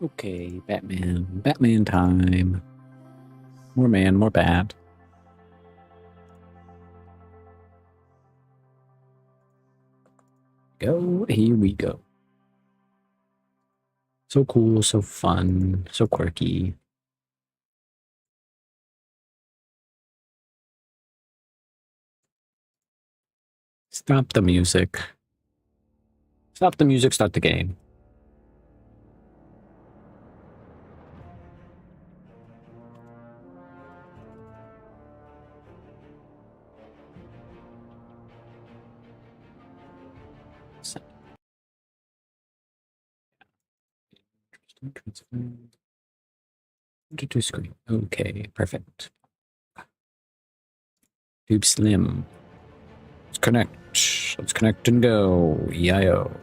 Okay, Batman. Batman time. More man, more bat. Go, here we go. So cool, so fun, so quirky. Stop the music. Stop the music, start the game. To screen. Okay, perfect. Tube Slim. Let's connect. Let's connect and go. EIO.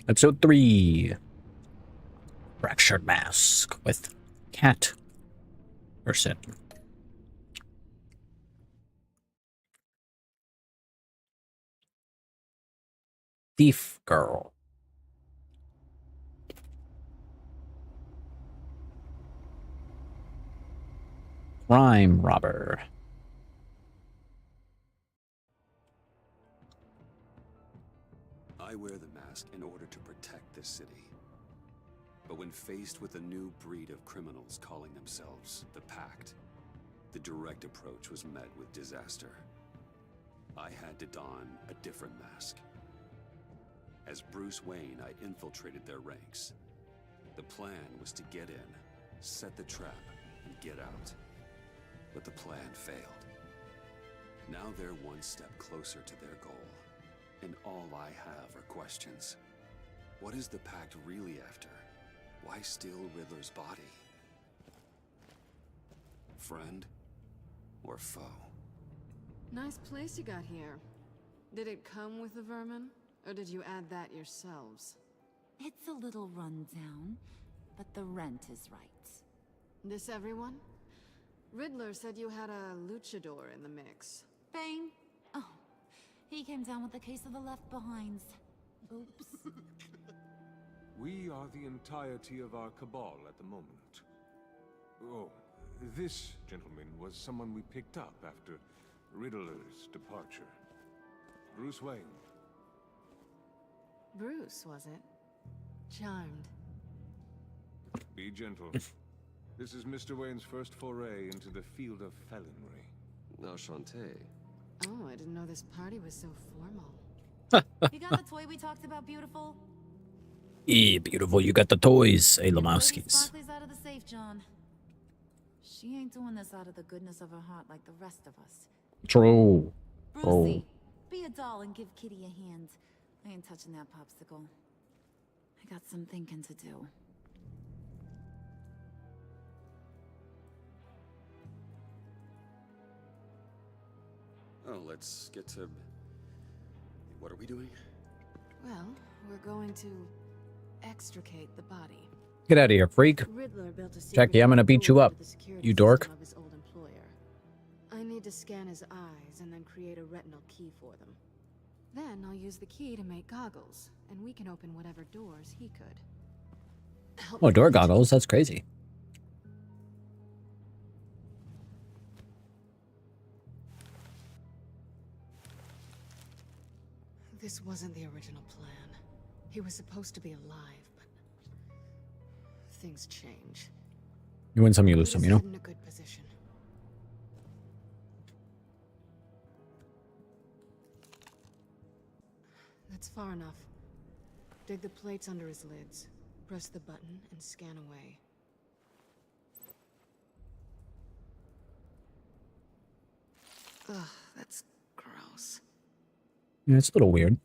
Episode 3. Fractured Mask with Cat Person. Thief Girl. Crime Robber. I wear the mask in order to protect this city. But when faced with a new breed of criminals calling themselves the Pact, the direct approach was met with disaster. I had to don a different mask. As Bruce Wayne, I infiltrated their ranks. The plan was to get in, set the trap, and get out. But the plan failed. Now they're one step closer to their goal. And all I have are questions. What is the Pact really after? Why steal Riddler's body? Friend or foe? Nice place you got here. Did it come with the vermin? Or did you add that yourselves? It's a little run down, but the rent is right. This everyone? Riddler said you had a luchador in the mix. Bane? Oh, he came down with a case of the left behinds. Oops. We are the entirety of our cabal at the moment. Oh, this gentleman was someone we picked up after Riddler's departure. Bruce Wayne. Bruce, was it? Charmed. Be gentle. This is Mr. Wayne's first foray into the field of felonry. Enchanté. Oh, I didn't know this party was so formal. You got the toy we talked about, beautiful? Yeah, beautiful. You got the toys, hey Lady Lamowskis. Sparkly's out of the safe, John. She ain't doing this out of the goodness of her heart like the rest of us. True. Brucey, be a doll and give Kitty a hand. I ain't touching that popsicle. I got some thinking to do. Oh, let's get to... What are we doing? Well, we're going to extricate the body. Get out of here, freak. Riddler built a Jackie, I'm gonna beat you up, you dork. Of his old employer. I need to scan his eyes and then create a retinal key for them. Then I'll use the key to make goggles, and we can open whatever doors he could. Oh, door goggles. That's crazy. This wasn't the original plan. He was supposed to be alive, but things change. You win some, you lose some, you know? In a good position. That's far enough. Dig the plates under his lids. Press the button and scan away. Ugh, that's gross. Yeah, it's a little weird.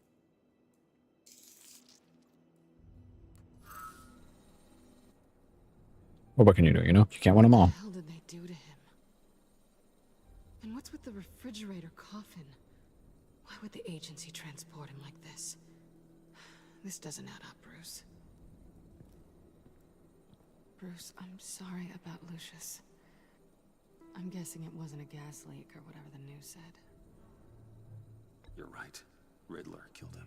Well, what can you do, you know? You can't win them all. What the hell did they do to him? And what's with with the refrigerator coffin? Why would the agency transport him like this? This doesn't add up, Bruce. Bruce, I'm sorry about Lucius. I'm guessing it wasn't a gas leak or whatever the news said. You're right. Riddler killed him.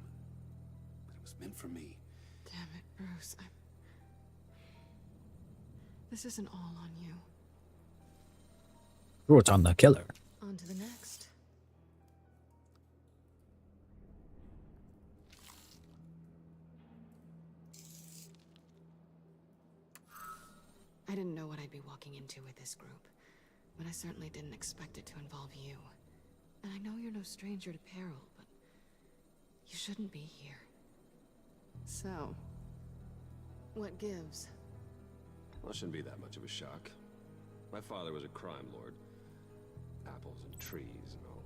But it was meant for me. Damn it, Bruce. This isn't all on you. Oh, it's on the killer. On to the next. I didn't know what I'd be walking into with this group, but I certainly didn't expect it to involve you. And I know you're no stranger to peril, but you shouldn't be here. So, what gives? Well, it shouldn't be that much of a shock. My father was a crime lord. Apples and trees and all.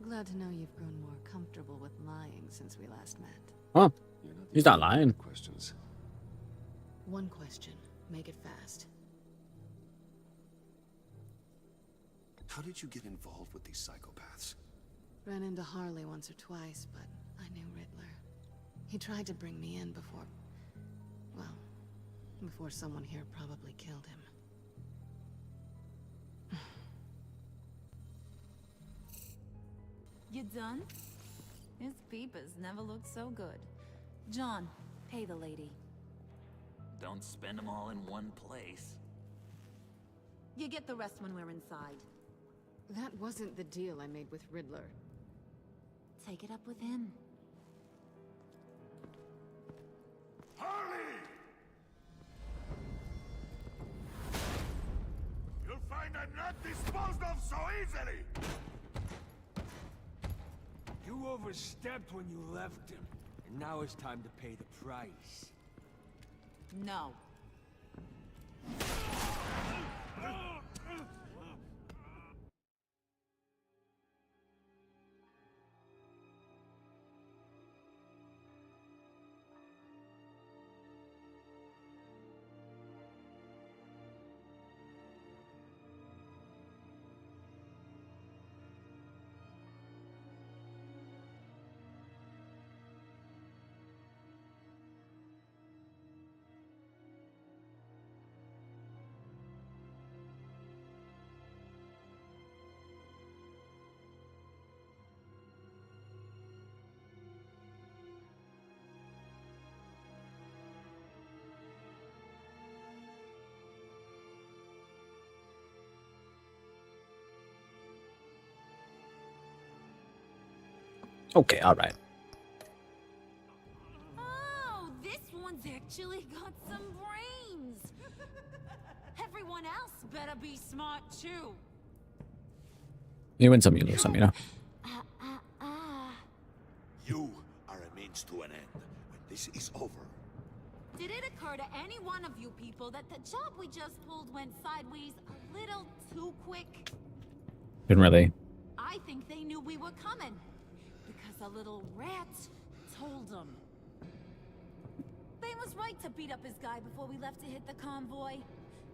Glad to know you've grown more comfortable with lying since we last met. Huh? You're not the He's not only one lying. with questions. One question. Make it fast. How did you get involved with these psychopaths? Ran into Harley once or twice, but I knew Riddler. He tried to bring me in before... well, before someone here probably killed him. You done? His peepers never looked so good. John, pay the lady. Don't spend them all in one place. You get the rest when we're inside. That wasn't the deal I made with Riddler. Take it up with him. Harley! You'll find I'm not disposed of so easily! You overstepped when you left him, and now it's time to pay the price. No. Okay, alright. Oh, this one's actually got some brains. Everyone else better be smart too. You win some, you lose some, you know? You are a means to an end. When this is over, Did it occur to any one of you people that the job we just pulled went sideways a little too quick? Didn't really. I think they knew we were coming. Because a little rat told them. They was right to beat up his guy before we left to hit the convoy.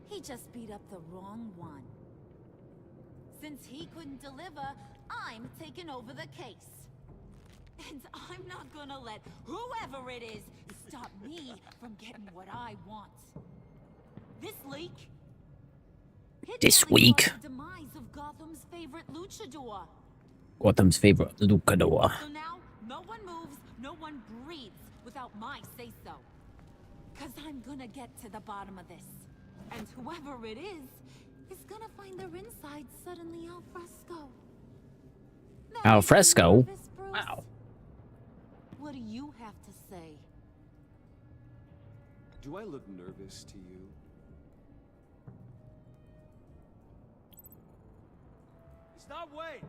He just beat up the wrong one. Since he couldn't deliver, I'm taking over the case. And I'm not gonna let whoever it is stop me from getting what I want. This leak... it This nearly week. caused the demise of Gotham's favorite luchador. Gotham's favorite Lucador. So now, no one moves, no one breathes without my say-so. Cause I'm gonna get to the bottom of this. And whoever it is gonna find their insides suddenly al fresco. That Al makes you fresco? nervous, Bruce? Wow. What do you have to say? Do I look nervous to you? Stop, wait!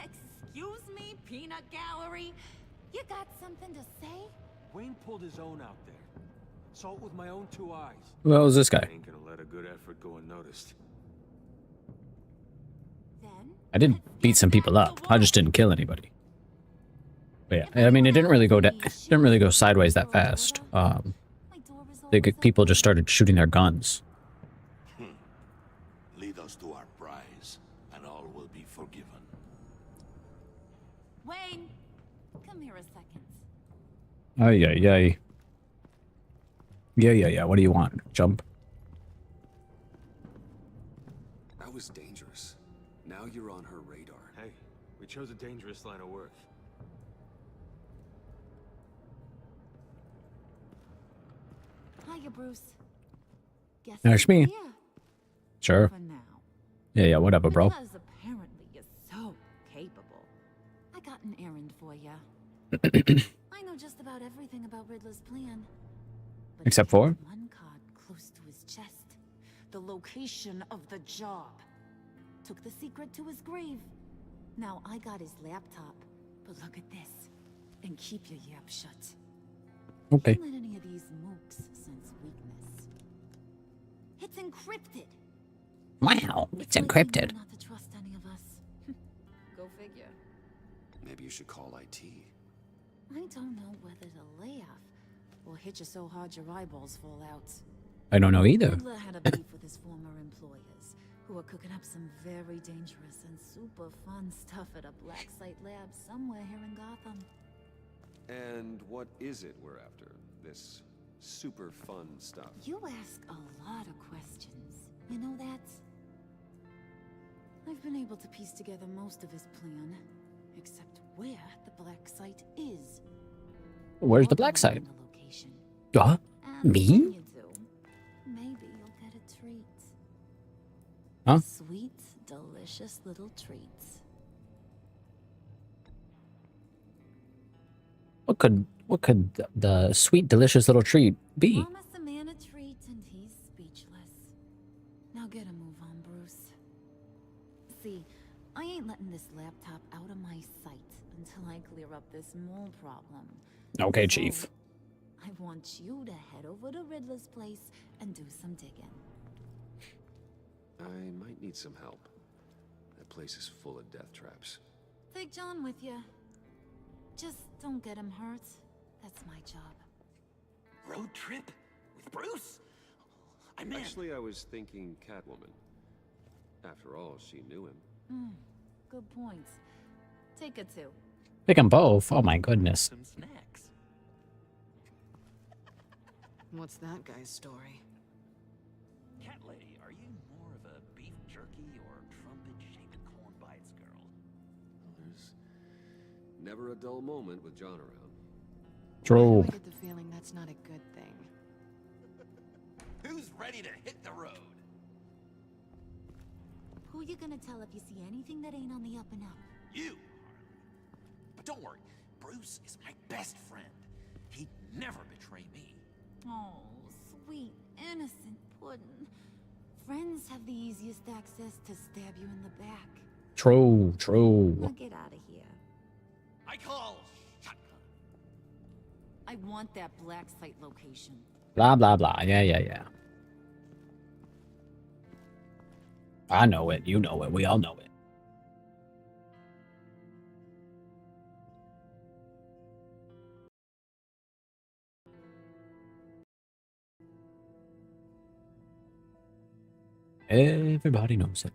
Excuse me, peanut gallery? You got something to say? Wayne pulled his own out there. Saw it with my own two eyes. Who the hell is this guy? Ain't gonna let a good effort go unnoticed. Then I did beat some people up. I just didn't kill anybody. But yeah, I mean, it didn't really go didn't really go sideways that fast. People just started shooting their guns. lead us to our prize, Wayne, come here a second. Ay, ay, ay. Yeah. What do you want? Jump? That was dangerous. Now you're on her radar. Hey, we chose a dangerous line of work. Hiya, Bruce. Guess There's me. yeah, Sure. for now. Yeah, whatever, bro. Because apparently you're so capable. I got an errand for you. I know just about everything about Riddler's plan. But Except he has for? one card close to his chest. The location of the job. Took the secret to his grave. Now I got his laptop. But look at this. And keep your yap shut. Okay. Don't let any of these mooks sense weakness. It's encrypted. Wow, it's like they know encrypted. Not to trust any of us. Go figure. Maybe you should call IT. I don't know whether to laugh or hit you so hard your eyeballs fall out. I don't know either. Riddler had a beef with his former employers, who were cooking up some very dangerous and super fun stuff at a black site lab somewhere here in Gotham. And what is it we're after? This super fun stuff. You ask a lot of questions. You know that? I've been able to piece together most of his plan, except where the black site is. Where's the I'll black go site? find the location. What? And Me? when you do, maybe you'll get a treat. Huh? Sweet, delicious little treats. What could the sweet, delicious little treat be? Promise a man a treat and he's speechless. Now get a move on, Bruce. See, I ain't letting this laptop out of my sight until I clear up this mole problem. Okay, So, Chief. I want you to head over to Riddler's place and do some digging. I might need some help. That place is full of death traps. Take John with you. Just don't get him hurt. That's my job. Road trip? With Bruce? I'm in. Actually, I was thinking Catwoman. After all, she knew him. Good point. Take it too. Pick them both. Oh my goodness. Some snacks. What's that guy's story? Cat lady, are you more of a beef jerky or trumpet-shaped corn bites girl? There's never a dull moment with John around. True. I get the feeling that's not a good thing. Who's ready to hit the road? Who you gonna tell if you see anything that ain't on the up and up? You, Harley. But don't worry, Bruce is my best friend. He'd never betray me. Oh, sweet, innocent puddin'. Friends have the easiest access to stab you in the back. True. Now True. get out of here. I call shotgun. I want that black site location. Blah blah blah. Yeah. I know it. You know it. We all know it. Everybody knows it.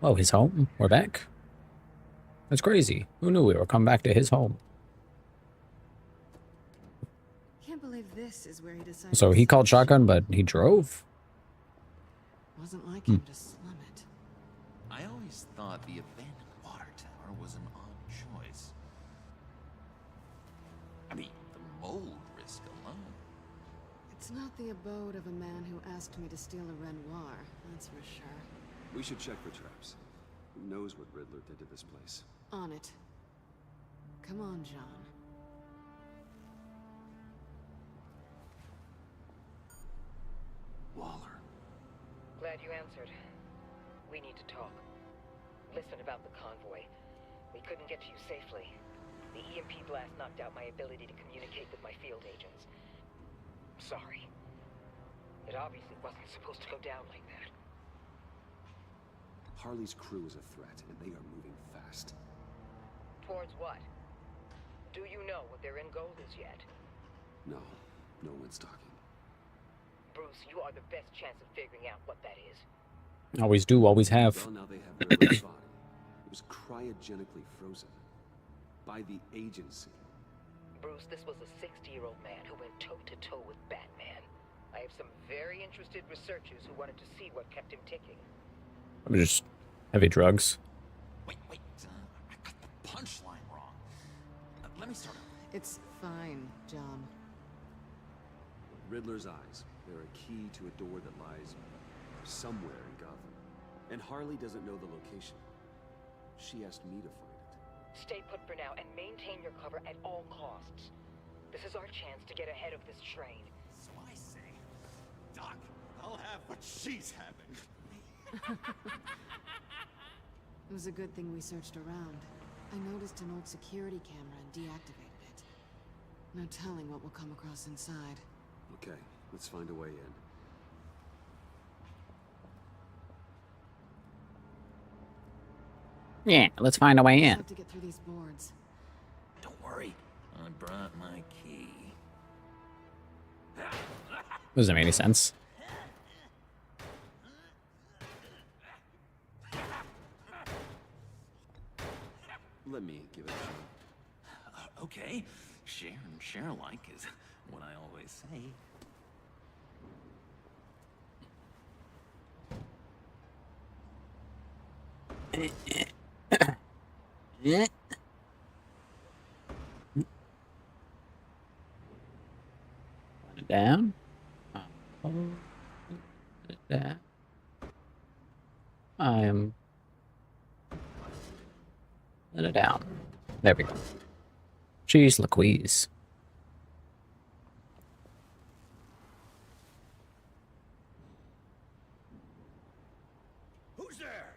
Oh, his home? We're back? That's crazy. Who knew we were coming back to his home? Can't believe this is where he decided. So he called shotgun, but he drove? Wasn't like him to slum it. I always thought the abandoned water tower was an odd choice. I mean, the mold risk alone. It's not the abode of a man who asked me to steal a Renoir, that's for sure. We should check for traps. Who knows what Riddler did to this place? On it. Come on, John. Waller. Glad you answered. We need to talk. Listen about the convoy. We couldn't get to you safely. The EMP blast knocked out my ability to communicate with my field agents. Sorry. It obviously wasn't supposed to go down like that. Harley's crew is a threat, and they are moving fast. Towards what? Do you know what their end goal is yet? No one's talking. Bruce, you are the best chance of figuring out what that is. Always do, always have. Well, now they have Riddler's body. cryogenically frozen. By the agency. Bruce, this was a 60-year-old man who went toe-to-toe with Batman. I have some very interested researchers who wanted to see what kept him ticking. I'm just heavy drugs. Wait, I got the punchline wrong. Let me start over. It's fine, John. Riddler's eyes. They're a key to a door that lies somewhere in Gotham. And Harley doesn't know the location. She asked me to find it. Stay put for now and maintain your cover at all costs. This is our chance to get ahead of this train. So I say, Doc, I'll have what she's having. It was a good thing we searched around. I noticed an old security camera and deactivated it. No telling what we'll come across inside. Okay, let's find a way in. Yeah, let's find a way in. Have to get through these boards. Don't worry, I brought my key. Doesn't make any sense. Let me give it a shot. Okay, share and share alike is what I always say. Yeah. Put it down. Put it down. Let it down. There we go. Jeez Louise. Who's there?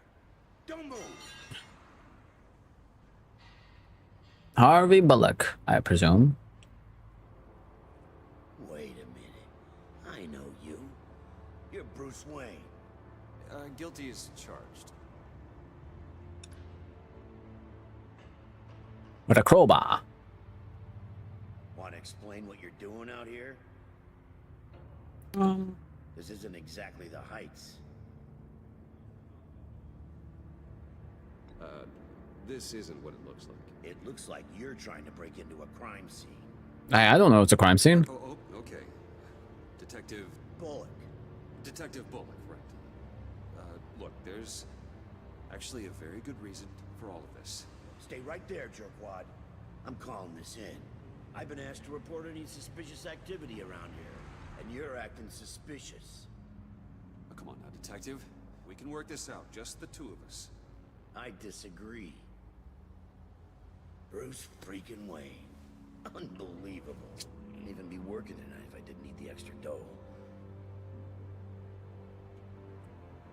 Don't move. Harvey Bullock, I presume. Wait a minute. I know you. You're Bruce Wayne. Guilty as charged. With a crowbar. Want to explain what you're doing out here? This isn't exactly the Heights. This isn't what it looks like. It looks like you're trying to break into a crime scene. I don't know. It's a crime scene. Oh, okay. Detective Bullock. Bullock, right. Look, there's actually a very good reason for all of this. Stay right there, jerkwad. I'm calling this in. I've been asked to report any suspicious activity around here, and you're acting suspicious. Oh, come on now, detective. We can work this out, just the two of us. I disagree. Bruce freaking Wayne. Unbelievable. Wouldn't even be working tonight if I didn't need the extra dough.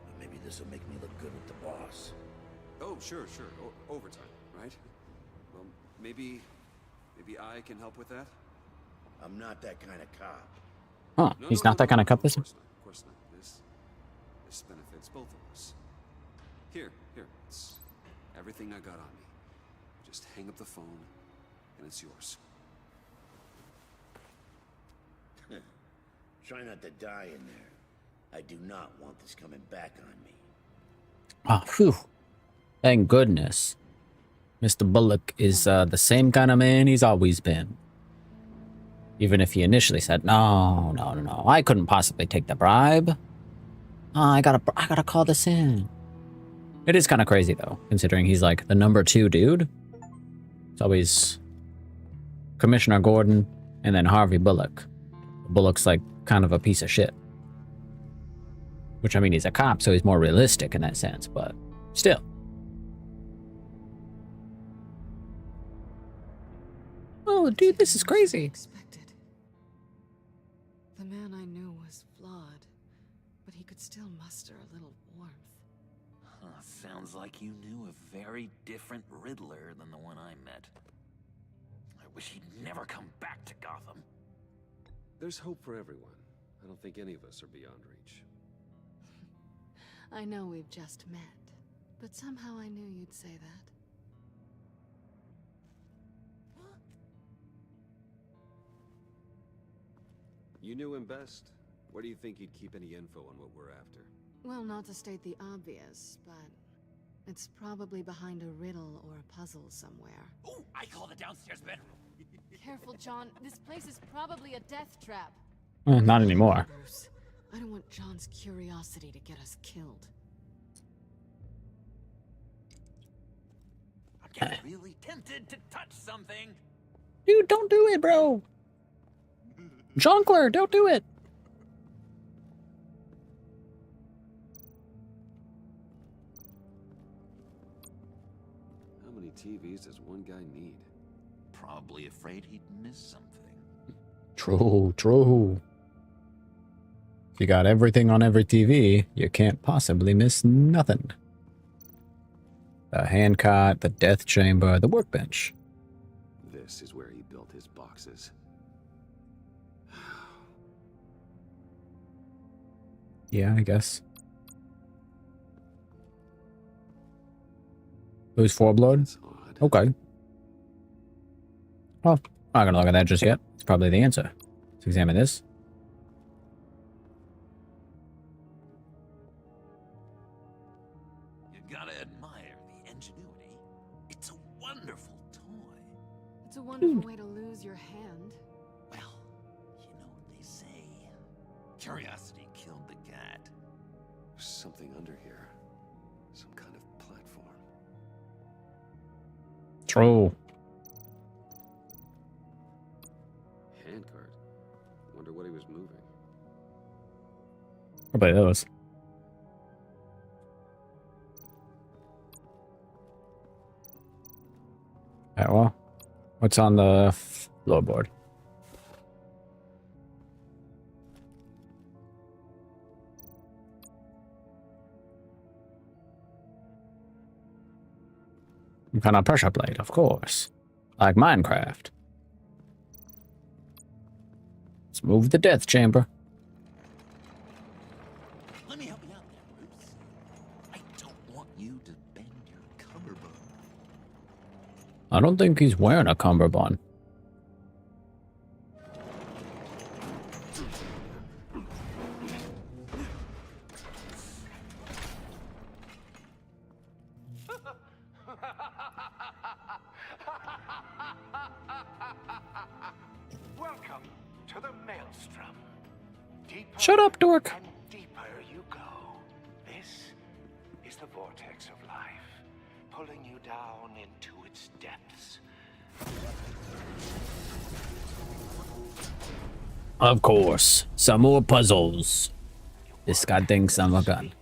But maybe this will make me look good with the boss. Oh, sure. Overtime, right? Well, maybe I can help with that? I'm not that kind of cop. Huh, he's not that kind of cop, this one? Of course not. This benefits both of us. Here. It's everything I got on me. Just hang up the phone, and it's yours. Try not to die in there. I do not want this coming back on me. Oh, phew. Thank goodness. Mr. Bullock is the same kind of man he's always been. Even if he initially said, no, I couldn't possibly take the bribe. I gotta call this in. It is kind of crazy, though, considering he's like the #2 dude. It's always Commissioner Gordon and then Harvey Bullock. Bullock's like kind of a piece of shit. Which, I mean, he's a cop, so he's more realistic in that sense, but still. Oh, dude, this is crazy. Expected. The man I knew was flawed, but he could still muster a little warmth. Sounds like you knew a very different Riddler than the one I met. I wish he'd never come back to Gotham. There's hope for everyone. I don't think any of us are beyond reach. I know we've just met, but somehow I knew you'd say that. You knew him best. Where do you think he'd keep any info on what we're after? Well, not to state the obvious, but It's probably behind a riddle or a puzzle somewhere. Oh, I call the downstairs bedroom. Careful, John. This place is probably a death trap. Not anymore. Bruce, I don't want John's curiosity to get us killed. I'm getting really tempted to touch something. Dude, don't do it, bro. Jonkler, don't do it. How many TVs does one guy need? Probably afraid he'd miss something. True. If you got everything on every TV, you can't possibly miss nothing. The handcart, the death chamber, the workbench. This is where he built his boxes. Yeah, I guess. Lose 4 blood? That's odd. Okay. Well, I'm not gonna look at that just yet. It's probably the answer. Let's examine this. You gotta admire the ingenuity. It's a wonderful toy. It's a wonderful way to lose your hand. Well, you know what they say. Curiosity killed the cat. There's something under here. Some kind of platform. True. Handcart. Wonder what he was moving. Probably those. Alright, well. What's on the floorboard? Some kind of pressure plate, of course. Like Minecraft. Let's move the death chamber. Let me help you out there, Bruce. I don't want you to bend your cummerbund. I don't think he's wearing a cummerbund. Welcome to the Maelstrom. Deeper Shut up, dork. and deeper you go. This is the vortex of life, pulling you down into its depths. Of course. Some more puzzles. This goddamn son of a gun.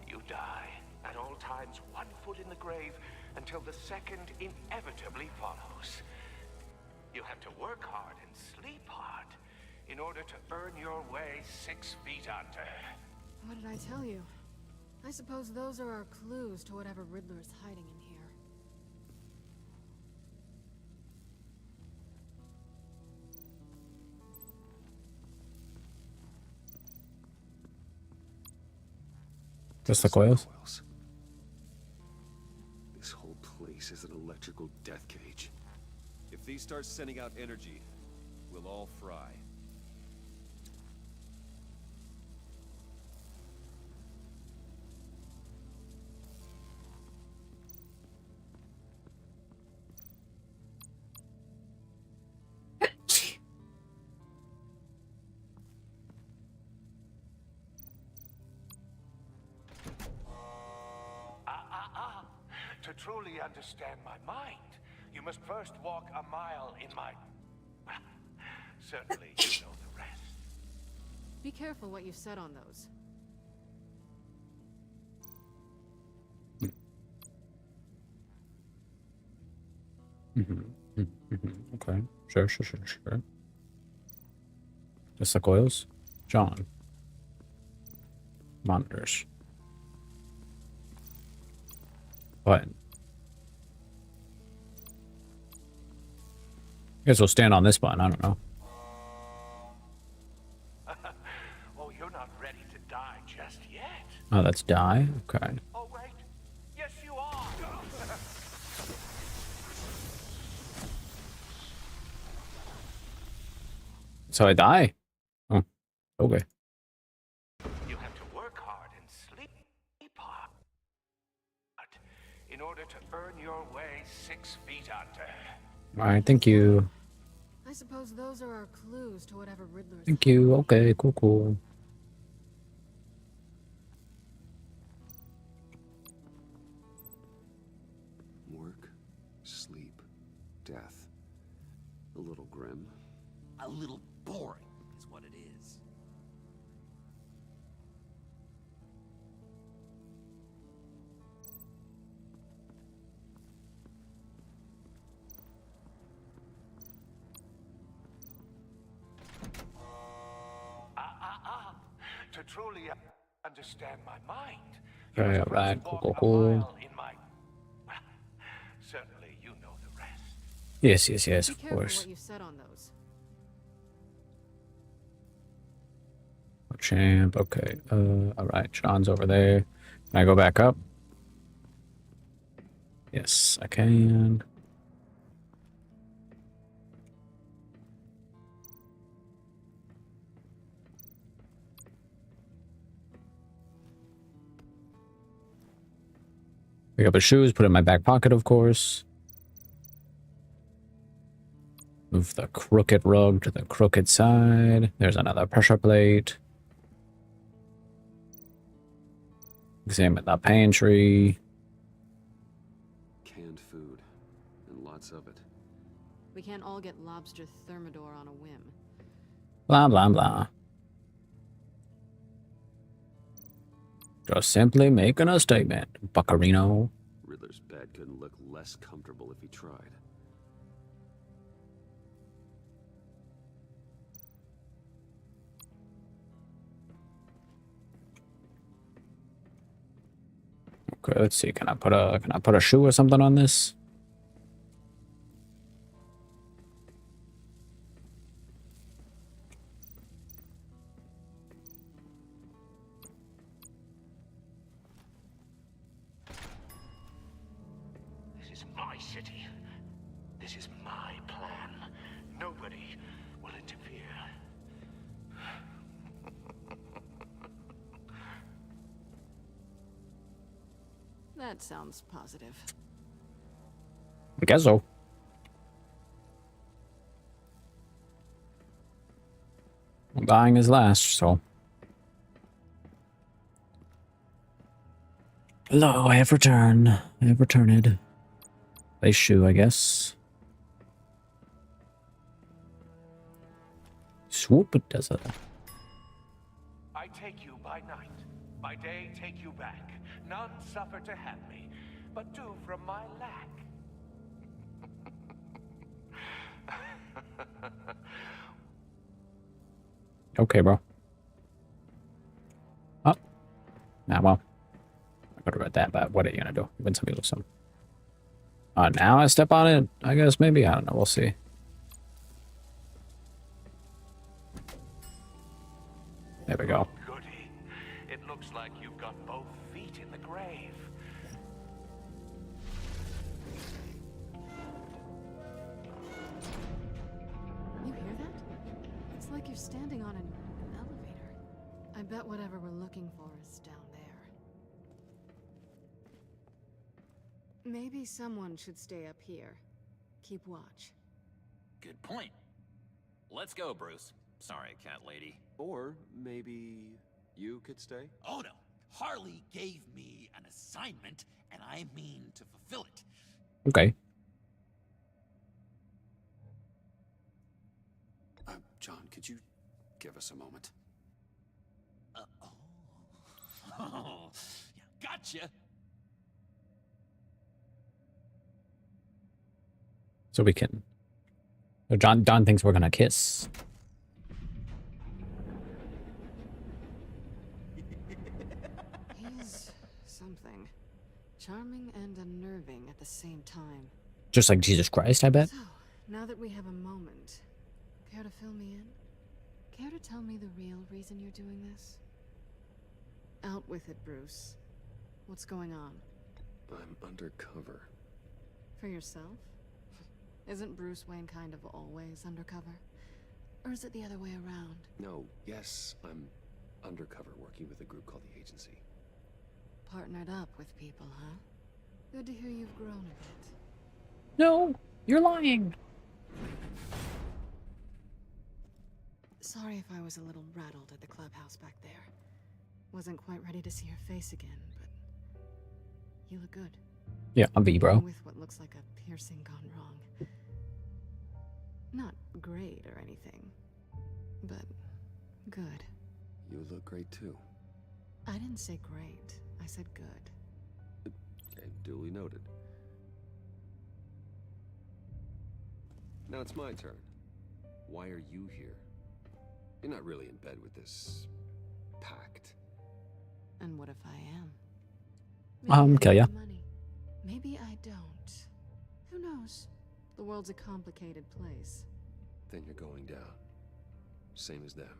You die at all times, 1 foot in the grave, until the second inevitably follows. You have to work hard and sleep hard in order to earn your way 6 feet under. What did I tell you? I suppose those are our clues to whatever Riddler is hiding in here. Just the coils? This whole place is an electrical death cage. If these start sending out energy, we'll all fry. To truly understand my mind, you must first walk a mile in my... Certainly, you know the rest. Be careful what you said on those. Okay. Sure. Just the coils? John. Monitors. Button. Guess we'll stand on this button. I don't know. Oh, you're not ready to die just yet. Oh, that's die? Okay. Oh, wait. Yes, you are. So I die? Oh, okay. You have to work hard and sleep hard in order to earn your way 6 feet under. Alright, thank you. I suppose those are our clues to whatever Riddler's. Thank you. Okay, cool, cool. Work, sleep, death. A little grim. A little boring is what it is. To truly understand my mind, Okay, you must alright, first cool, walk cool, a cool. mile in my... Well, certainly you know the rest. Yes, yes, yes, Be of careful course. what you said on those. Champ, okay. Alright, Sean's over there. Can I go back up? Yes, I can. Pick up his shoes, put it in my back pocket, of course. Move the crooked rug to the crooked side. There's another pressure plate. Examine the pantry. Canned food. And lots of it. We can't all get lobster thermidor on a whim. Blah, blah, blah. Just simply making a statement, Buccarino. Riddler's bed couldn't look less comfortable if he tried. Okay, let's see. Can I put a shoe or something on this? This is my city. This is my plan. Nobody will interfere. That sounds positive. I guess so. Well, dying is last, so. Hello, I have returned. I have returned. Place shoe, I guess. Swoop it does it. I take you by night. By day, take you back. None suffer to have me, but do from my lack. Okay, bro. Oh. Nah, well. I could have read that, but what are you gonna do? Win some, you lose some. Now I step on it? I guess maybe. I don't know. We'll see. There we go. Goody. It looks like you've got both feet in the grave. You hear that? It's like you're standing on an elevator. I bet whatever we're looking for is down there. Maybe someone should stay up here. Keep watch. Good point. Let's go, Bruce. Sorry, cat lady. Or maybe you could stay? Oh no. Harley gave me an assignment, and I mean to fulfill it. Okay. John, could you give us a moment? Oh, yeah, gotcha. So we can. So Don thinks we're gonna kiss. He's something. Charming and unnerving at the same time. Just like Jesus Christ, I bet. So, now that we have a moment, care to fill me in? Care to tell me the real reason you're doing this? Out with it, Bruce. What's going on? I'm undercover. For yourself? Isn't Bruce Wayne kind of always undercover? Or is it the other way around? No, yes, I'm undercover working with a group called the Agency. Partnered up with people, huh? Good to hear you've grown a bit. No, you're lying. Sorry if I was a little rattled at the clubhouse back there. Wasn't quite ready to see your face again, but you look good. Yeah, I'm V, bro. With what looks like a piercing gone wrong. Not great or anything, but good. You look great too. I didn't say great. I said good. Okay, duly noted. Now it's my turn. Why are you here? You're not really in bed with this pact. And what if I am? Kill ya. Money. Maybe I don't. Who knows? The world's a complicated place. Then you're going down. Same as them.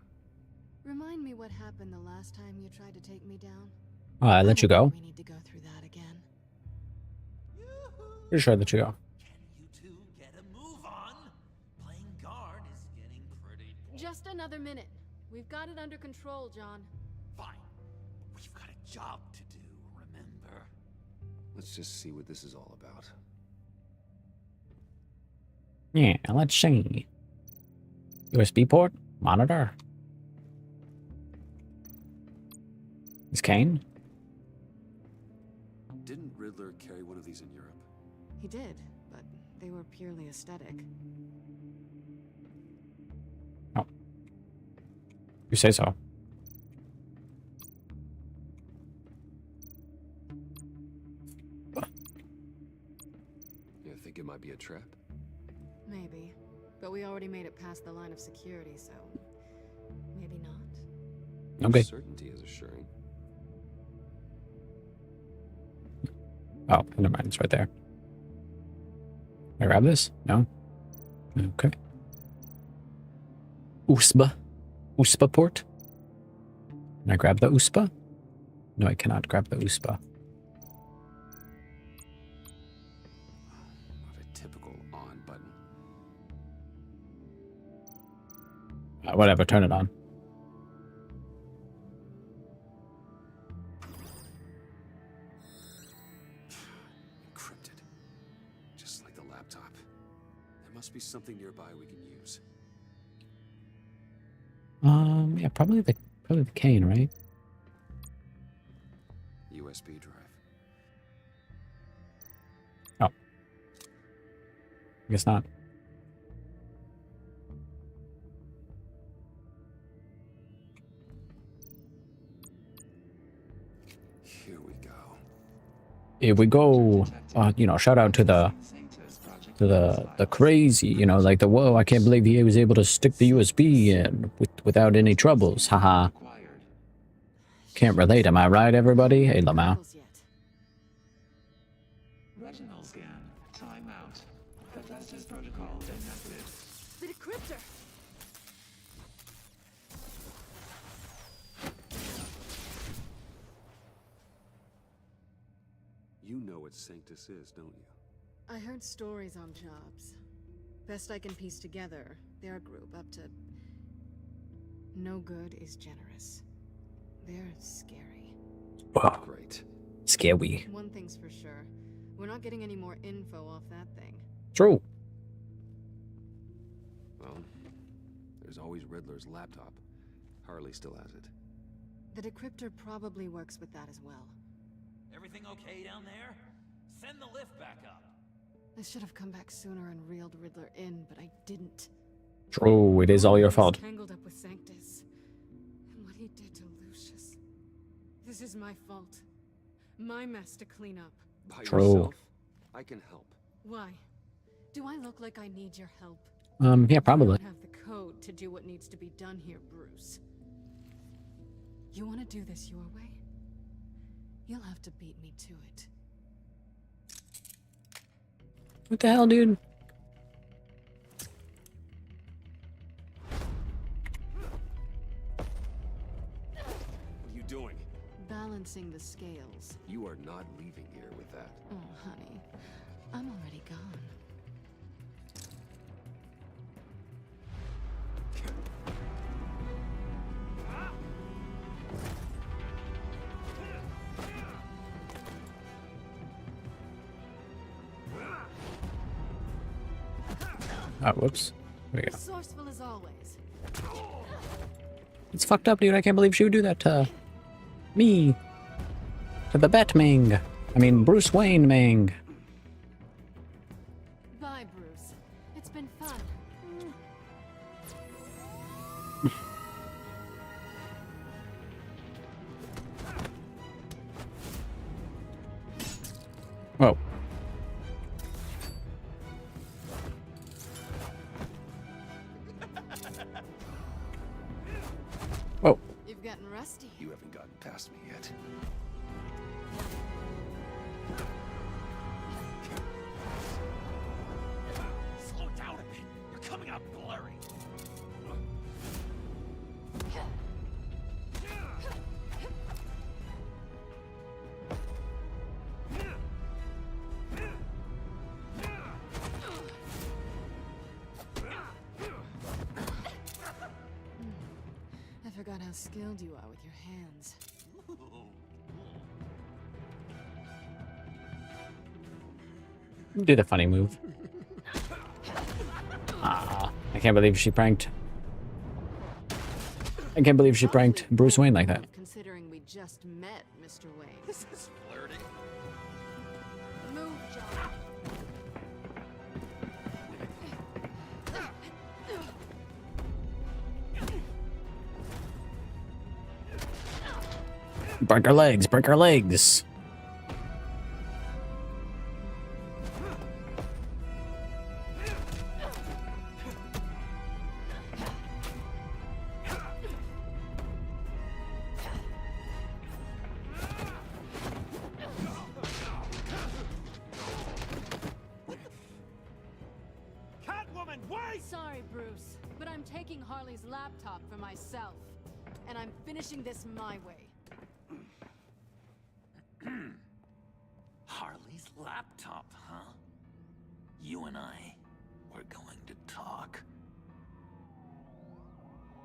Remind me what happened the last time you tried to take me down. I let you go. We need to go through that again. Pretty sure I let you go. Can you two get a move on? Playing guard is getting pretty... Just another minute. We've got it under control, John. Fine. We've got a job to do, remember? Let's just see what this is all about. Yeah, let's see. USB port, monitor. Is Kane? Didn't Riddler carry one of these in Europe? He did, but they were purely aesthetic. Oh. You say so. You think it might be a trap? Maybe. But we already made it past the line of security, so maybe not. Okay. Certainty is assuring. Oh, never mind. It's right there. Can I grab this? No? Okay. USBA. USBA port? Can I grab the USBA? No, I cannot grab the USBA. Not a typical on button. Whatever, turn it on. Encrypted. Just like the laptop. There must be something nearby we can use. Yeah, probably the cane, right? USB drive. Oh. I guess not. Here we go. Here we go. You know, shout out to the crazy, you know, like the whoa, I can't believe he was able to stick the USB in without any troubles. Haha. Can't relate, am I right, everybody? Hey, Lamau. Retinal scan. Timeout. Hephaestus protocol enacted. The decryptor! You know what Sanctus is, don't you? I heard stories on jobs. Best I can piece together, they're a group up to... No good is generous. They're scary. Wow. Great. Scary. One thing's for sure. We're not getting any more info off that thing. True. Well, there's always Riddler's laptop. Harley still has it. The decryptor probably works with that as well. Everything okay down there? Send the lift back up. I should have come back sooner and reeled Riddler in, but I didn't. True, it is all your fault. Tangled up with Sanctus. And what he did to Lucius. This is my fault. My mess to clean up. By True. yourself? I can help. Why? Do I look like I need your help? Yeah, probably. I don't have the code to do what needs to be done here, Bruce. You want to do this your way? You'll have to beat me to it. What the hell, dude? What are you doing? Balancing the scales. You are not leaving here with that. Oh, honey. I'm already gone. Oh, whoops. There we go. Resourceful as always. It's fucked up, dude. I can't believe she would do that to me. To the Batming. I mean, Bruce Wayne Ming. Bye, Bruce. It's been fun. Whoa. Whoa. You've gotten rusty. You haven't gotten past me yet. Slow down a bit. You're coming out blurry. I forgot how skilled you are with your hands. Do the funny move. Ah, I can't believe she pranked. I can't believe she pranked Bruce Wayne like that. Considering we just met, Mr. Wayne. This is flirting. Move, John. Break her legs, break her legs. Catwoman, wait! Sorry, Bruce, but I'm taking Harley's laptop for myself. And I'm finishing this my way. Harley's laptop, huh? You and I, we're going to talk.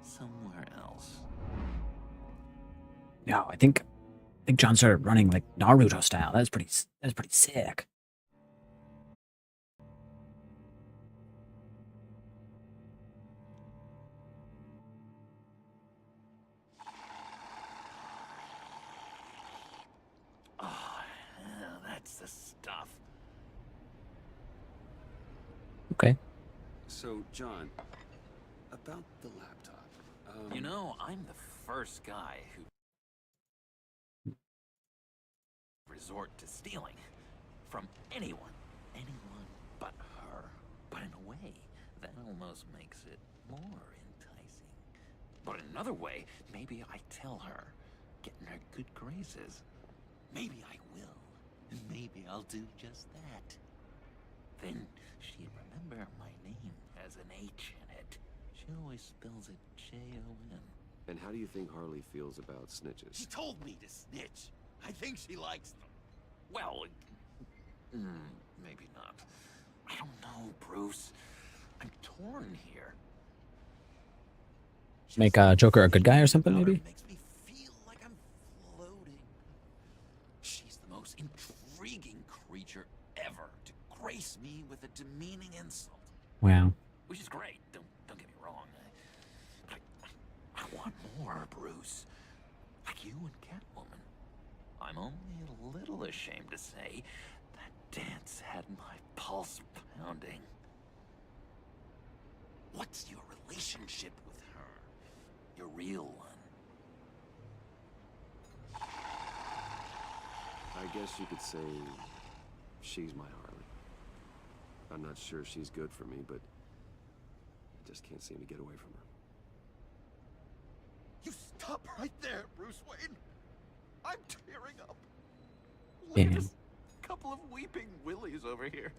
Somewhere else. No, I think John started running like Naruto style. That's pretty sick. Oh, yeah, that's the stuff. Okay. So, John, about the laptop. You know, I'm the first guy who resort to stealing from anyone but her. But in a way, that almost makes it more enticing. But in another way, maybe I tell her, get in her good graces. Maybe I will, and maybe I'll do just that. Then she'd remember my name has an H in it. She always spells it J-O-N. And how do you think Harley feels about snitches? She told me to snitch. I think she likes them. Well, maybe not. I don't know, Bruce. I'm torn here. Make Joker a good guy or something, maybe? Makes me feel like I'm floating. She's the most intriguing creature ever to grace me with a demeaning insult. Wow. Which is great. Don't get me wrong. I want more, Bruce. Like you and Catwoman. I'm only a little ashamed to say that dance had my pulse pounding. What's your relationship with her? Your real one? I guess you could say she's my Harley. I'm not sure she's good for me, but I just can't seem to get away from her. You stop right there, Bruce Wayne. I'm tearing up. Damn. Look at this couple of weeping willies over here.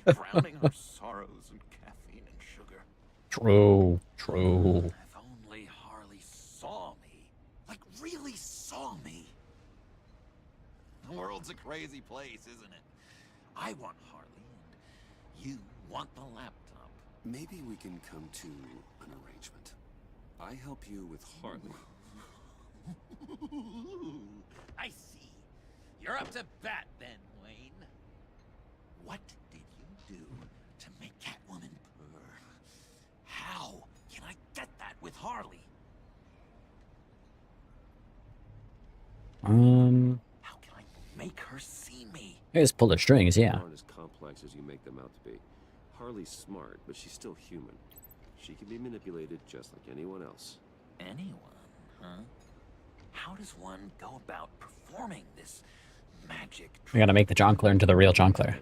Drowning our sorrows in caffeine and sugar. True. If only Harley saw me. Like, really saw me. The world's a crazy place, isn't it? I want Harley, and you want the laptop. Maybe we can come to an arrangement. I help you with Harley. I see. You're up to bat then, Wayne. What did you do to make Catwoman How can I make her see me? Just pull the strings, yeah. Aren't as complex as you make them out to be. Harley's smart, but she's still human. She can be manipulated just like anyone else. Anyone, huh? How does one go about performing this magic We gotta make the Jonkler into the real Jonkler.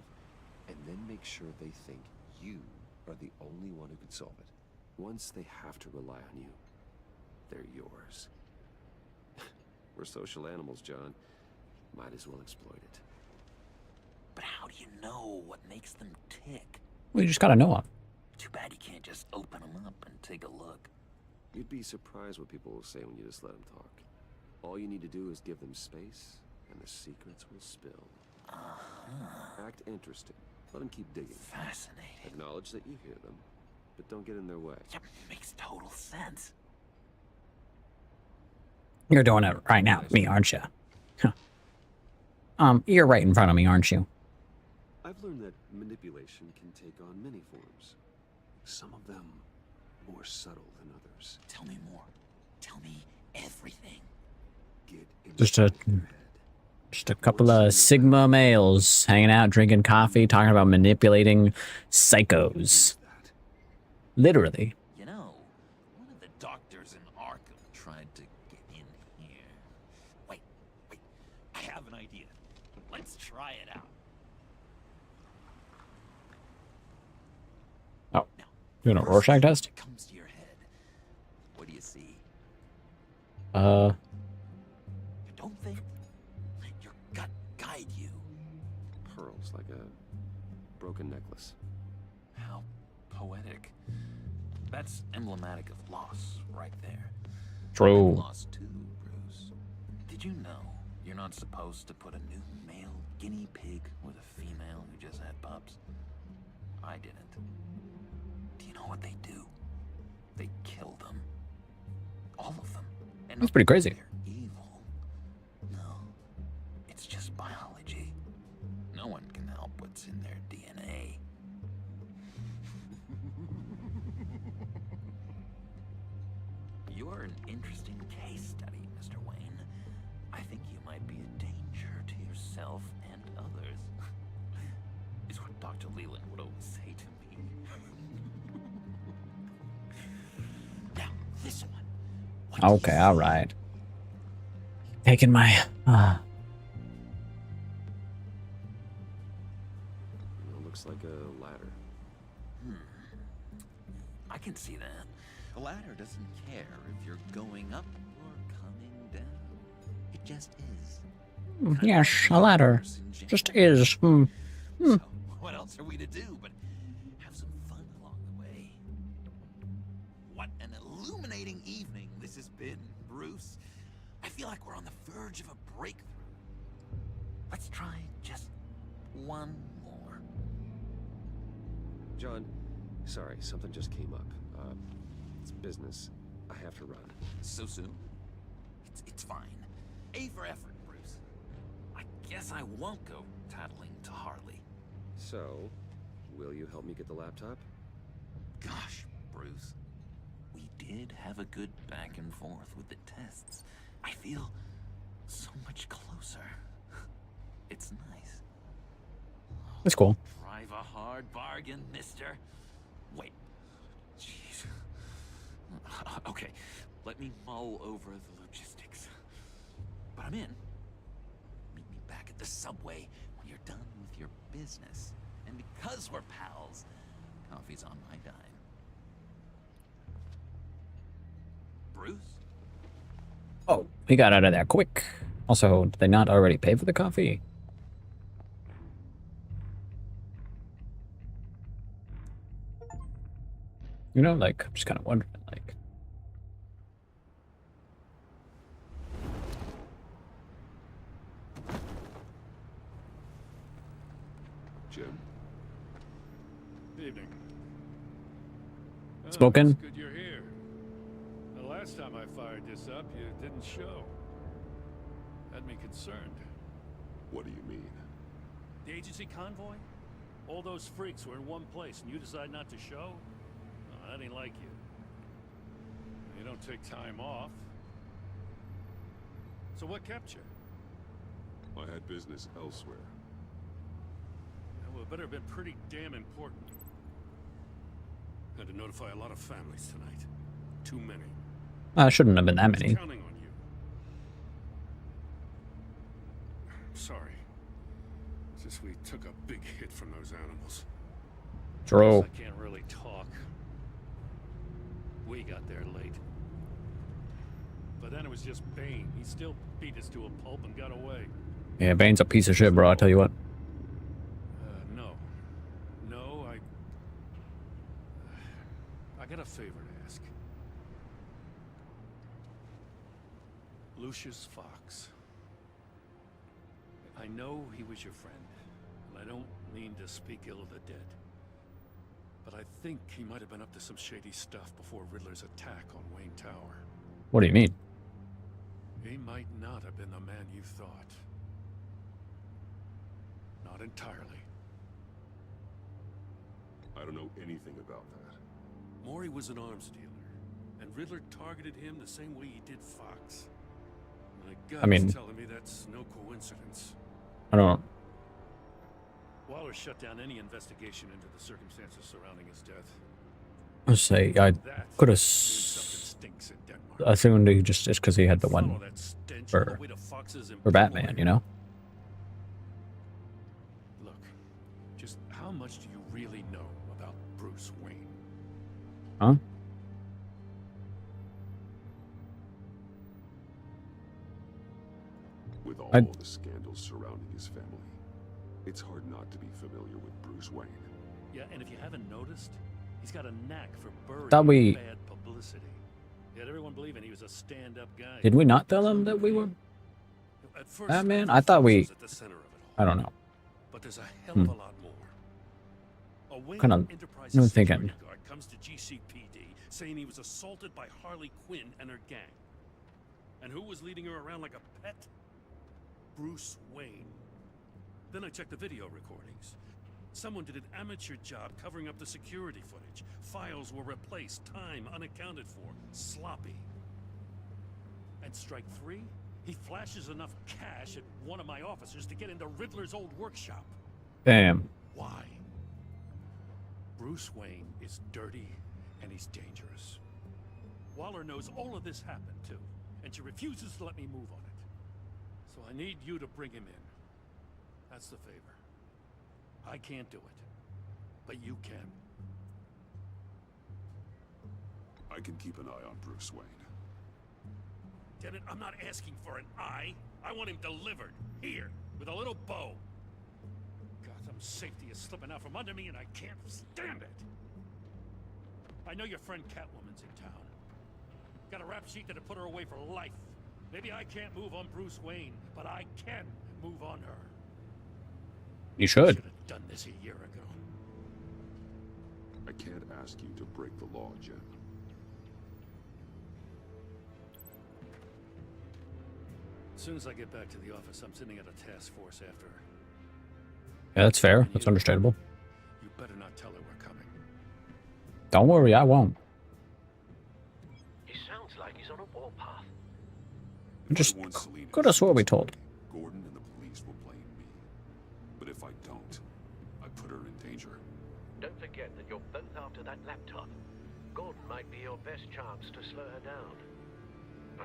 And then make sure they think you are the only one who can solve it. Once they have to rely on you, they're yours. We're social animals, John. Might as well exploit it. But how do you know what makes them tick? Well, you just gotta know them. Too bad you can't just open them up and take a look. You'd be surprised what people will say when you just let them talk. All you need to do is give them space, and the secrets will spill. Act interested. Let them keep digging. Fascinating. Acknowledge that you hear them, but don't get in their way. Yep, makes total sense. You're doing it right now, me, aren't you? Huh. You're right in front of me, aren't you? I've learned that manipulation can take on many forms. Some of them more subtle than others. Tell me more. Tell me everything. Get in Just your a head. Just a couple of Sigma males hanging out, drinking coffee, talking about manipulating psychos. Literally. You know, one of the doctors in Arkham tried to get in here. Wait. I have an idea. Let's try it out. Oh, Now, doing a first Rorschach thing test? that comes to your head. What do you see? Uh, You don't think? Let your gut guide you. Pearls like a broken necklace. How poetic. That's emblematic of loss right there. true. Loss too, Bruce. Did you know you're not supposed to put a new male guinea pig with a female who just had pups? I didn't. Do you know what they do? They kill them. All of them. And That's pretty crazy. they're evil. No. It's just biology. No one can help what's in their DNA. You're an interesting case study, Mr. Wayne. I think you might be a danger to yourself and others. Is what Dr. Leland would always say to me. Now, this one. What do you Okay, see? all right. Taking my It looks like a ladder. I can see that. A ladder doesn't care if you're going up or coming down. It just is. yes, a ladder. Just is. So, what else are we to do but have some fun along the way? What an illuminating evening this has been, Bruce. I feel like we're on the verge of a breakthrough. Let's try just one more. John, sorry, something just came up. It's business. I have to run. So soon? It's fine. A for effort, Bruce. I guess I won't go tattling to Harley. So, will you help me get the laptop? Gosh, Bruce. We did have a good back and forth with the tests. I feel so much closer. It's nice. It's cool. Drive a hard bargain, mister. Wait. Jeez. Okay, let me mull over the logistics. But I'm in. Meet me back at the subway when you're done with your business. And because we're pals, coffee's on my dime. Bruce? Oh, he got out of there quick. Also, did they not already pay for the coffee? You know, like, I'm just kind of wondering, like. Jim? Evening. Smoking? It's good you're here. The last time I fired this up, you didn't show. Had me concerned. What do you mean? The agency convoy? All those freaks were in one place, and you decide not to show? Oh, that ain't like you. You don't take time off. So what kept you? I had business elsewhere. That would better have been pretty damn important. Had to notify a lot of families tonight. Too many. Shouldn't have been that many. Counting on you. Sorry. It's just we took a big hit from those animals. True. I can't really talk. We got there late. But then it was just Bane. He still beat us to a pulp and got away. Yeah, Bane's a piece of shit, bro. I'll tell you what. No. No, I got a favor to ask. Lucius Fox. I know he was your friend, and I don't mean to speak ill of the dead. But I think he might have been up to some shady stuff before Riddler's attack on Wayne Tower. What do you mean? He might not have been the man you thought. Not entirely. I don't know anything about that. Maury was an arms dealer, and Riddler targeted him the same way he did Fox. My gut's telling me that's no coincidence. I don't. Waller shut down any investigation into the circumstances surrounding his death. I say I could have assumed he just because he had the one for Batman, you know. Look, just how much do you really know about Bruce Wayne? Huh? With all the scandals surrounding his family, it's hard not to be familiar with Bruce Wayne. Yeah, and if you haven't noticed, he's got a knack for Thought burying bad publicity. He had everyone believing he was a stand-up guy. Did we not tell him that we were Batman? I thought we. I don't know. But there's a hell of a lot more. A Wayne Kind of. I'm thinking. guard comes to GCPD saying he was assaulted by Harley Quinn and her gang. And who was leading her around like a pet? Bruce Wayne. Then I checked the video recordings. Someone did an amateur job covering up the security footage. Files were replaced, time unaccounted for, sloppy. And strike three, he flashes enough cash at one of my officers to get into Riddler's old workshop. Damn. Why? Bruce Wayne is dirty and he's dangerous. Waller knows all of this happened too, and she refuses to let me move on it. So I need you to bring him in. That's the favor. I can't do it, but you can. I can keep an eye on Bruce Wayne. Damn it, I'm not asking for an eye. I want him delivered, here, with a little bow. Gotham's safety is slipping out from under me and I can't stand it. I know your friend Catwoman's in town. Got a rap sheet that'll put her away for life. Maybe I can't move on Bruce Wayne, but I can move on her. You should. Should have done this a year ago. I can't ask you to break the law, Jen. As soon as I get back to the office, I'm sending out a task force after her. Yeah, that's fair. That's understandable. You better not tell her we're coming. Don't worry, I won't. He sounds like he's on a warpath. Just could have swore we told. Gordon and the police will blame me. But if I don't, I put her in danger. Don't forget that you're both after that laptop. Gordon might be your best chance to slow her down.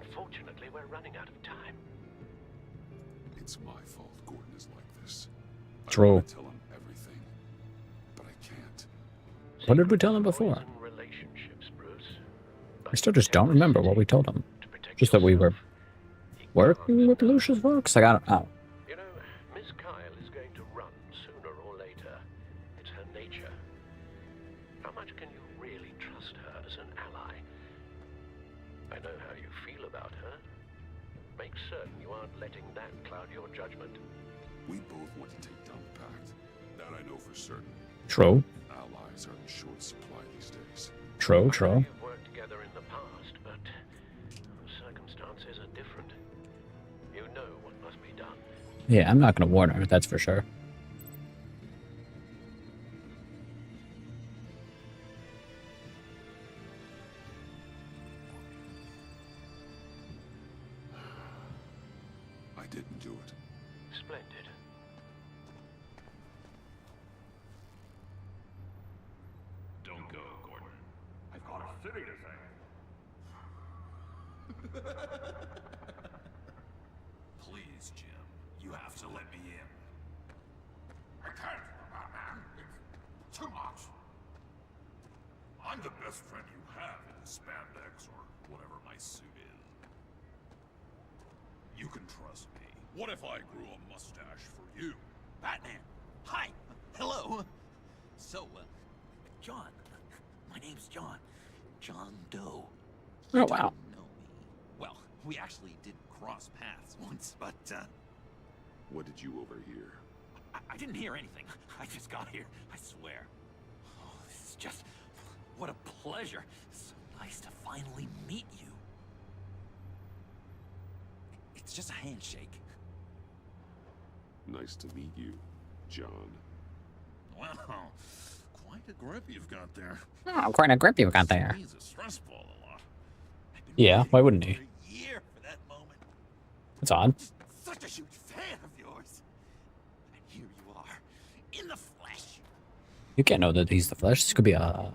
Unfortunately, we're running out of time. It's my fault Gordon is like this. True. I want to tell him everything, but I can't. What did we tell him before? Relationships, Bruce. I still just don't remember what we told him. Just that we were working with Lucius Fox. I got it out. You know, Miss Kyle is going to run sooner or later. It's her nature. How much can you really trust her as an ally? I know how you feel about her. Make certain you aren't letting that cloud your judgment. We both want to take down the Pact. That I know for certain. True. Allies are in short supply these days. True, true. We've worked together in the past, but circumstances are different. You know what must be done. Yeah, I'm not gonna warn her, that's for sure. I didn't do it. Splendid. Don't go, Gordon. I've got a city to save. Please, Jim. You have to let me in. I can't, Batman. It's too much. I'm the best friend you have in the spandex or whatever my suit is. You can trust me. What if I grew a mustache for you? Batman! Hi! Hello! So, John. My name's John. John Doe. Oh, You wow. don't know me. Well, we actually did cross paths once, but, What did you overhear? I didn't hear anything. I just got here, I swear. Oh, this is just... what a pleasure. So nice to finally meet you. It's just a handshake. Nice to meet you, John. Wow. Quite a grip you've got there. Oh, quite a grip you've got there. He's a stress ball a lot. I've been Yeah, waiting why wouldn't he? for a year for that moment. That's odd. Such a huge fan of yours. And here you are, in the flesh. You can't know that he's the flesh. This could be an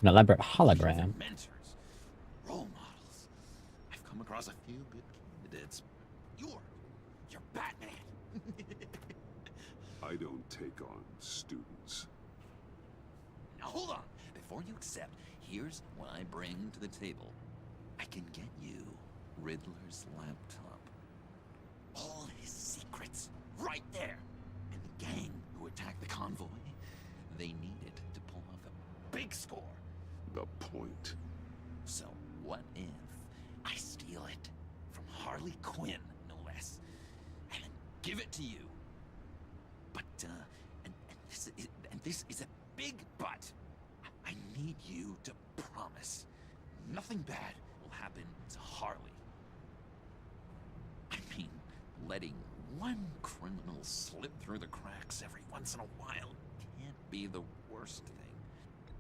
elaborate hologram. Mentors, role models. I've come across a few good candidates. You're Batman. I don't take on students. Now hold on. Before you accept, here's what I bring to the table. I can get you Riddler's laptop. All his secrets, right there. And the gang who attacked the convoy, they need it to pull off a big score. The point. So what if I steal it from Harley Quinn, no less, and then give it to you? But this is a big but. I need you to promise nothing bad will happen to Harley. I mean, letting one criminal slip through the cracks every once in a while can't be the worst thing.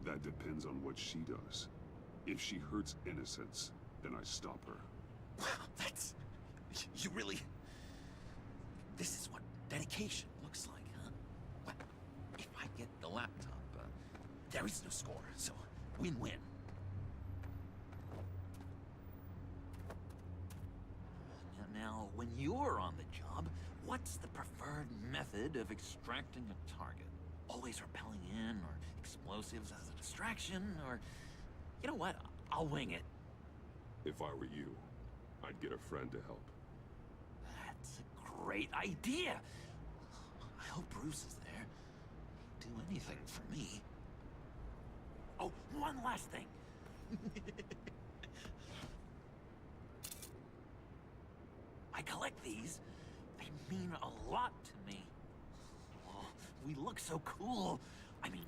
That depends on what she does. If she hurts innocents, then I stop her. Wow, that's... you really... This is what dedication looks like, huh? Well, if I get the laptop, there is no score, so win-win. Now, when you're on the job, what's the preferred method of extracting a target? Always rappelling in, or explosives as a distraction, or... You know what? I'll wing it. If I were you, I'd get a friend to help. That's a great idea. I hope Bruce is there. He'd do anything for me. Oh, one last thing. I collect these. They mean a lot to me. Oh, we look so cool. I mean,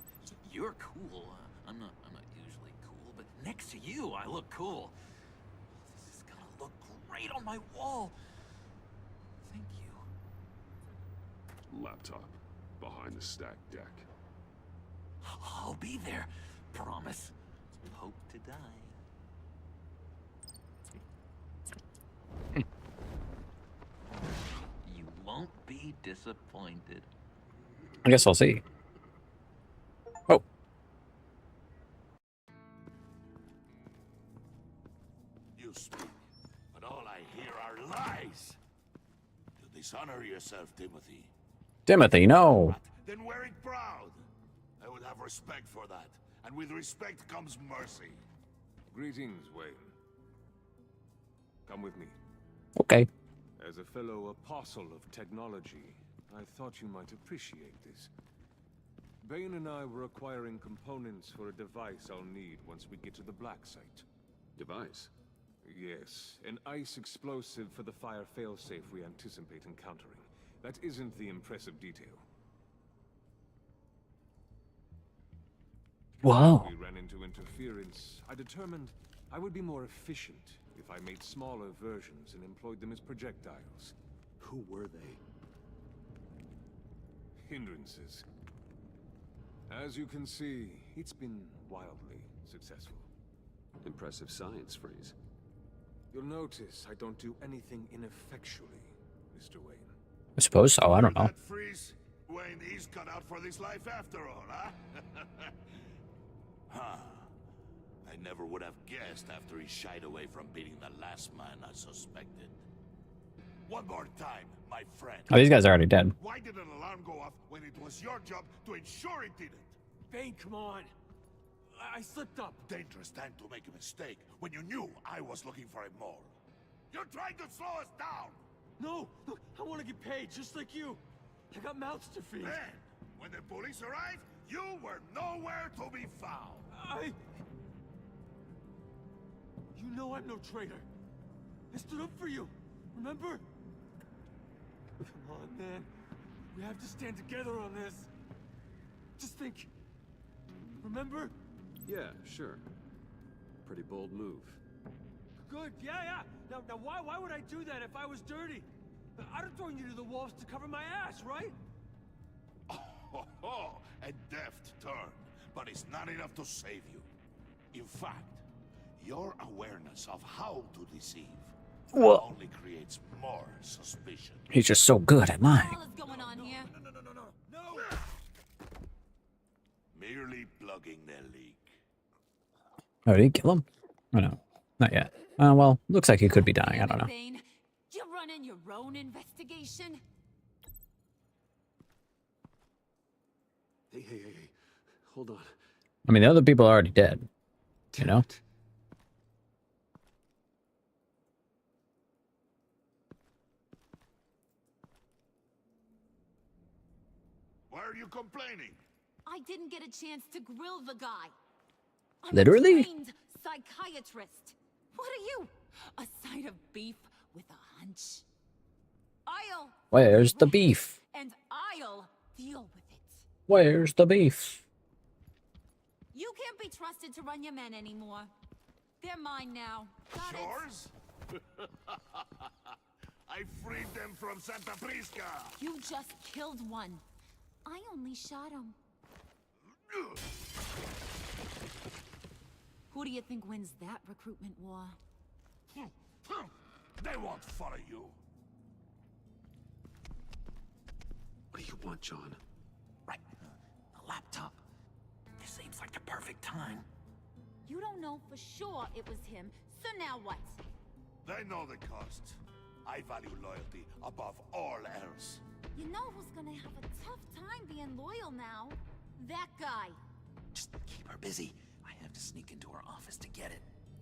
you're cool. I'm not usually cool, but next to you, I look cool. This is gonna look great on my wall. Thank you. Laptop. Behind the stacked deck. I'll be there. Promise. Hope to die. You won't be disappointed. I guess I'll see. Oh. You speak, but all I hear are lies. You dishonor yourself, Timothy. Timothy, no. Then wear it proud. I would have respect for that. And with respect comes mercy. Greetings, Wayne. Come with me. Okay. As a fellow apostle of technology, I thought you might appreciate this. Bane and I were acquiring components for a device I'll need once we get to the Black Site. Device? Yes, an ice explosive for the fire failsafe we anticipate encountering. That isn't the impressive detail. Whoa. We ran into interference. I determined I would be more efficient if I made smaller versions and employed them as projectiles. Who were they? Hindrances. As you can see, it's been wildly successful. Impressive science, Freeze. You'll notice I don't do anything ineffectually, Mr. Wayne. I suppose so. I don't know. That freeze? Wayne, he's cut out for this life after all, huh? Huh. I never would have guessed after he shied away from beating the last man I suspected. One more time, my friend. Oh, these guys are already dead. Why did an alarm go off when it was your job to ensure it didn't? Bane, come on. I slipped up. Dangerous time to make a mistake when you knew I was looking for a mole. You're trying to slow us down! No! Look, I want to get paid, just like you. I got mouths to feed. Then, when the police arrived, you were nowhere to be found. You know I'm no traitor. I stood up for you, remember? Come on, man. We have to stand together on this. Just think. Remember? Yeah, sure. Pretty bold move. Good, yeah. Now why would I do that if I was dirty? I'd have thrown you to the wolves to cover my ass, right? Oh, a deft turn, but it's not enough to save you. In fact, your awareness of how to deceive only creates more suspicion. He's just so good at lying. What is going on here? No! Merely plugging the leak. Oh, did he kill him? Oh, no. Not yet. Well, looks like he could be dying. I don't know. Bane, you're running your own investigation? Hey. Hold on. I mean, the other people are already dead. You know? Why are you complaining? I didn't get a chance to grill the guy. I'm Literally? a trained psychiatrist. What are you? A side of beef with a hunch? I'll... Where's the beef? And I'll deal with it. Where's the beef? You can't be trusted to run your men anymore. They're mine now. Got Yours? I freed them from Santa Prisca. You just killed one. I only shot him. Who do you think wins that recruitment war? They won't follow you. What do you want, John? Right. A laptop. This seems like the perfect time. You don't know for sure it was him, so now what? They know the cost. I value loyalty above all else. You know who's gonna have a tough time being loyal now? That guy. Just keep her busy. I have to sneak into her office to get it.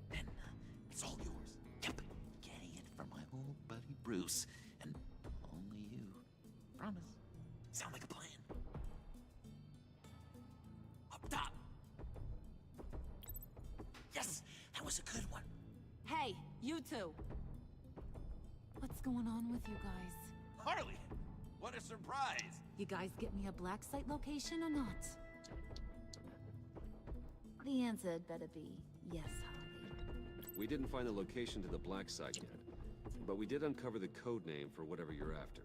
Then it's all yours. Yep. Getting it from my old buddy Bruce. And only you. Promise. Sound like a plan. Up top. Yes! That was a good one. Hey, you two. What's going on with you guys? Harley! What a surprise! You guys get me a black site location or not? The answer had better be yes, Harley. We didn't find the location to the black site yet, but we did uncover the code name for whatever you're after.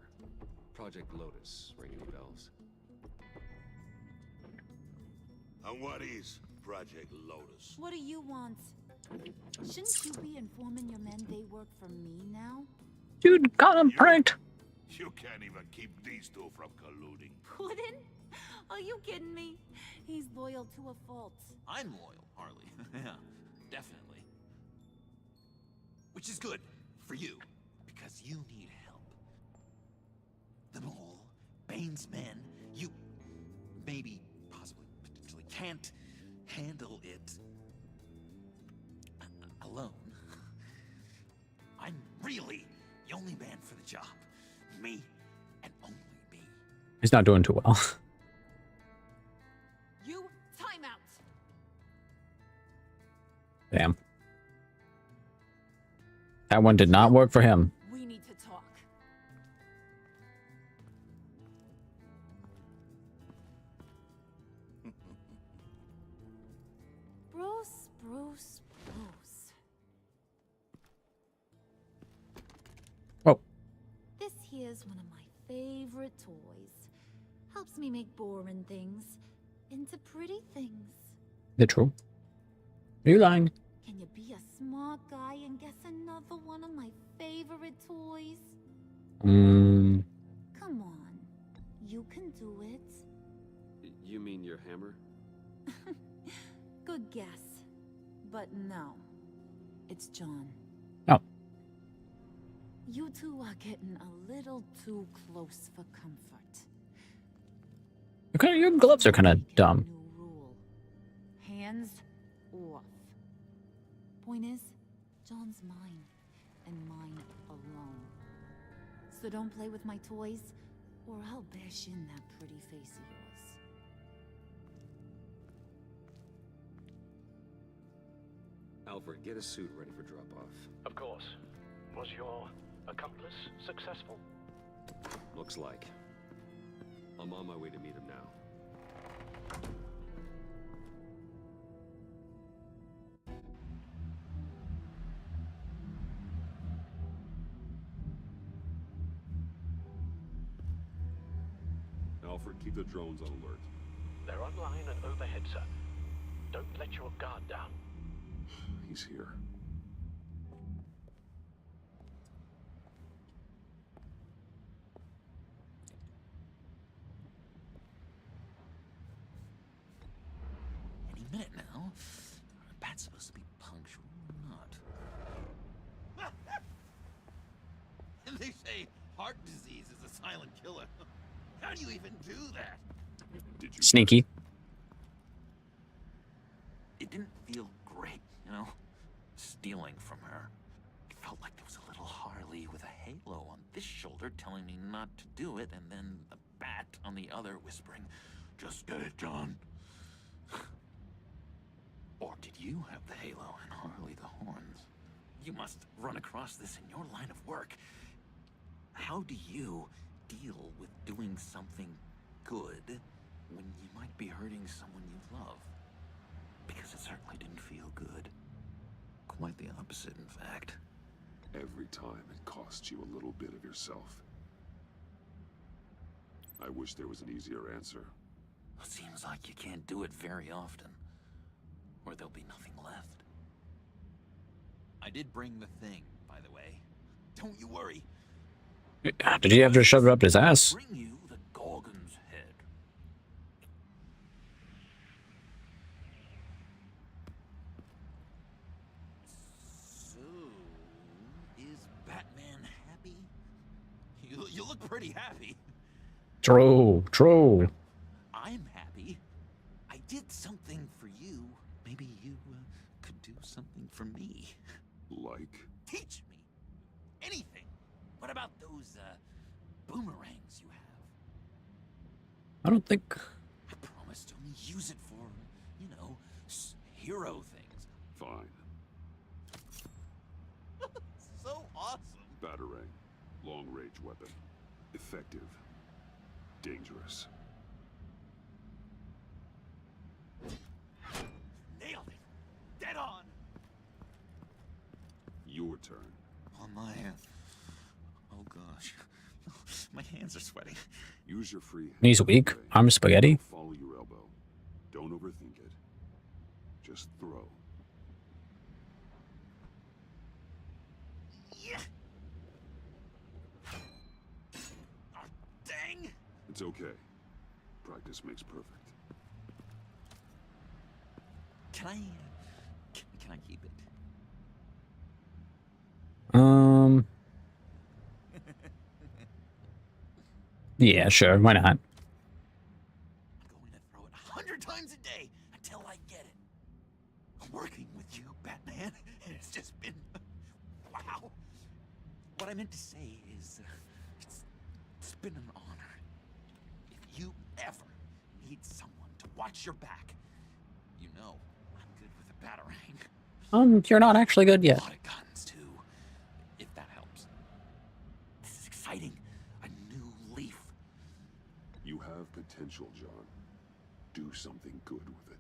Project Lotus. Ring any bells? And what is Project Lotus? What do you want? Shouldn't you be informing your men they work for me now? Dude, got him pranked. You can't even keep these two from colluding. Puddin'? Are you kidding me? He's loyal to a fault. I'm loyal, Harley. Yeah, definitely. Which is good for you, because you need help. The mole, Bane's men, you maybe, possibly, potentially can't handle it alone. I'm really the only man for the job. Me and only me. He's not doing too well. You time out. Damn. That one did not work for him. We need to talk. Bruce. Oh. This here's one of my favorite toys. Helps me make boring things into pretty things. Is it true? Are you lying? Can you be a smart guy and guess another one of my favorite toys? Come on. You can do it. You mean your hammer? Good guess. But no. It's John. Oh. You two are getting a little too close for comfort. Your gloves are kind of dumb. New rule. Hands off. Point is, John's mine, and mine alone. So don't play with my toys, or I'll bash in that pretty face of yours. Alfred, get a suit ready for drop-off. Of course. Was your accomplice successful? Looks like. I'm on my way to meet him now. Alfred, keep the drones on alert. They're online and overhead, sir. Don't let your guard down. He's here. Any minute now. Are bats supposed to be punctual or not? And they say heart disease is a silent killer. How do you even do that? Did you? Sneaky. It didn't feel great, you know? Stealing from her. It felt like there was a little Harley with a halo on this shoulder telling me not to do it, and then a bat on the other whispering, "Just get it, John." Or did you have the halo and Harley the horns? You must run across this in your line of work. How do you deal with doing something good when you might be hurting someone you love? Because it certainly didn't feel good. Quite the opposite, in fact. Every time it costs you a little bit of yourself. I wish there was an easier answer. It seems like you can't do it very often, or there'll be nothing left. I did bring the thing, by the way. Don't you worry. Did he have to shove it up his ass? Bring you the Gorgon's head. So, is Batman happy? You look pretty happy. True, true. I'm happy. I did something for you. Maybe you could do something for me. Like? Teach me anything. What about those boomerangs you have? I don't think. I promised to only use it for, you know, hero things. Fine. So awesome. Batarang. Long-range weapon. Effective. Dangerous. Nailed it. Dead on. Your turn. On my hand. Oh gosh. My hands are sweating. Use your free hand. Knees weak. Arm spaghetti. Follow your elbow. Don't overthink it. Just throw. Yeah. Oh, dang. It's okay. Practice makes perfect. Can I keep it? Yeah, sure. Why not? I'm going to throw it 100 times a day until I get it. I'm working with you, Batman, and it's just been wow. What I meant to say is, it's been an honor. If you ever need someone to watch your back, you know I'm good with a batarang. You're not actually good yet. A lot of guns too, if that helps. This is exciting. A new leaf. You have potential, John. Do something good with it.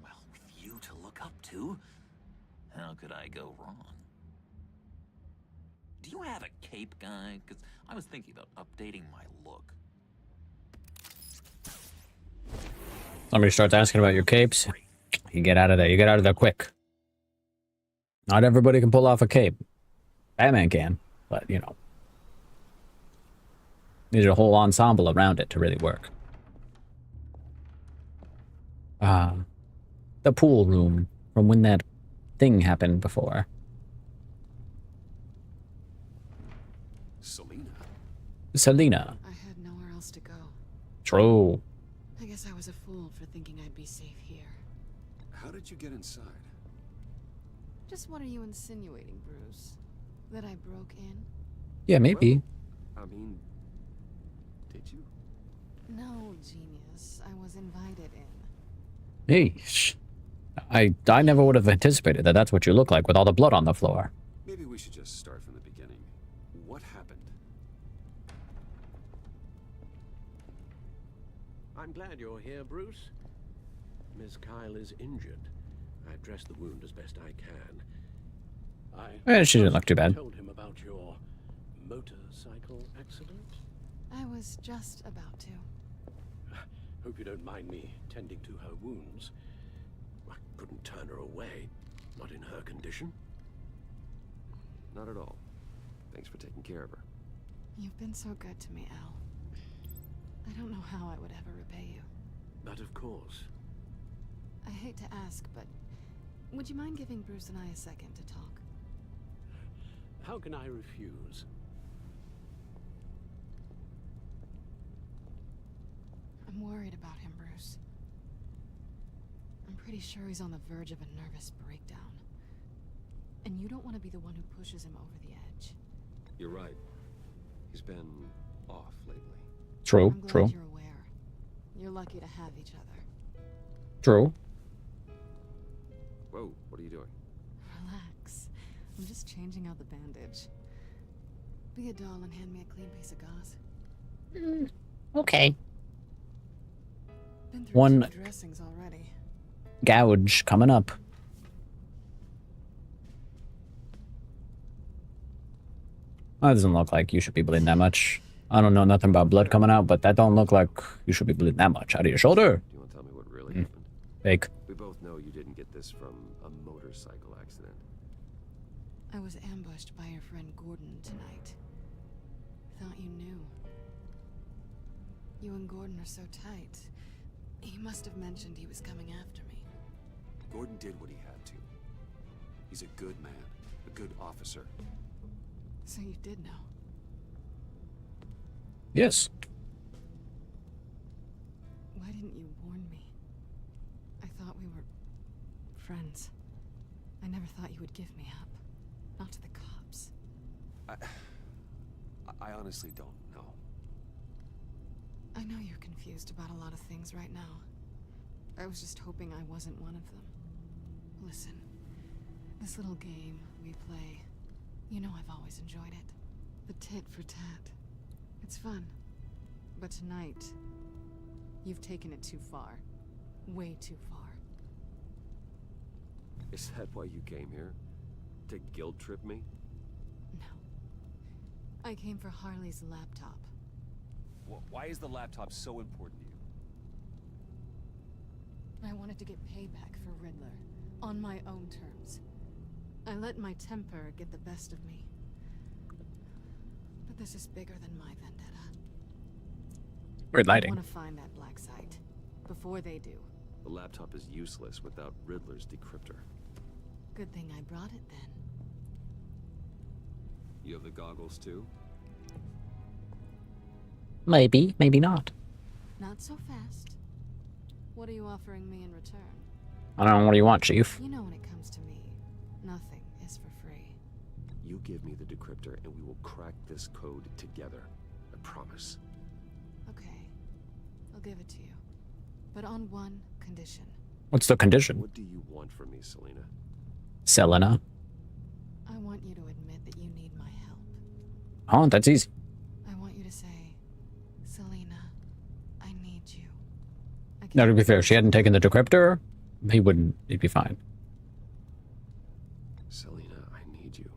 Well, with you to look up to, how could I go wrong? Do you have a cape, guy? Because I was thinking about updating my look. Somebody starts asking about your capes. You get out of there. You get out of there quick. Not everybody can pull off a cape. Batman can, but you know. Need a whole ensemble around it to really work. The pool room from when that thing happened before. Selena. I had nowhere else to go. True. I guess I was a fool for thinking I'd be safe here. How did you get inside? Just what are you insinuating, Bruce? That I broke in? Yeah, maybe. Well, I mean, did you? No, genius. I was invited in. Hey, I never would have anticipated that that's what you look like with all the blood on the floor. Maybe we should just start from the beginning. What happened? I'm glad you're here, Bruce. Miss Kyle is injured. I've dressed the wound as best I can. She didn't look too bad. Told him about your motorcycle accident. I was just about to. Hope you don't mind me tending to her wounds. I couldn't turn her away, not in her condition. Not at all. Thanks for taking care of her. You've been so good to me, Al. I don't know how I would ever repay you. But of course. I hate to ask, but would you mind giving Bruce and I a second to talk? How can I refuse? I'm worried about him, Bruce. I'm pretty sure he's on the verge of a nervous breakdown. And you don't want to be the one who pushes him over the edge. You're right. He's been off lately. True, I'm glad true. you're aware. You're lucky to have each other. True. Whoa, what are you doing? Relax. I'm just changing out the bandage. Be a doll and hand me a clean piece of gauze. Okay. Been through One 2 dressings already. gouge coming up. That doesn't look like you should be bleeding that much. I don't know nothing about blood coming out, but that don't look like you should be bleeding that much out of your shoulder. Do you want to tell me what really happened? Fake. We both know you didn't get this from a motorcycle accident. I was ambushed by your friend Gordon tonight. Thought you knew. You and Gordon are so tight. He must have mentioned he was coming after me. Gordon did what he had to. He's a good man, a good officer. So you did know? Yes. Why didn't you warn me? I thought we were friends. I never thought you would give me up. Not to the cops. I honestly don't know. I know you're confused about a lot of things right now. I was just hoping I wasn't one of them. Listen, this little game we play, you know I've always enjoyed it. The tit for tat. It's fun. But tonight, you've taken it too far. Way too far. Is that why you came here? To guilt trip me? No. I came for Harley's laptop. Why is the laptop so important to you? I wanted to get payback for Riddler, on my own terms. I let my temper get the best of me. But this is bigger than my vendetta. Weird lighting. I want to find that black site, before they do. The laptop is useless without Riddler's decryptor. Good thing I brought it then. You have the goggles too? Maybe, maybe not. Not so fast. What are you offering me in return? I don't know, what do you want, Chief? You know when it comes to me, nothing is for free. You give me the decryptor and we will crack this code together. I promise. Okay, I'll give it to you. But on one condition. What's the condition? What do you want from me, Selena? Selena? I want you to admit that you need my help. Oh, that's easy. I want you to say, Selena, I need you. Now, to be fair, if she hadn't taken the decryptor, he'd be fine. Selena, I need you.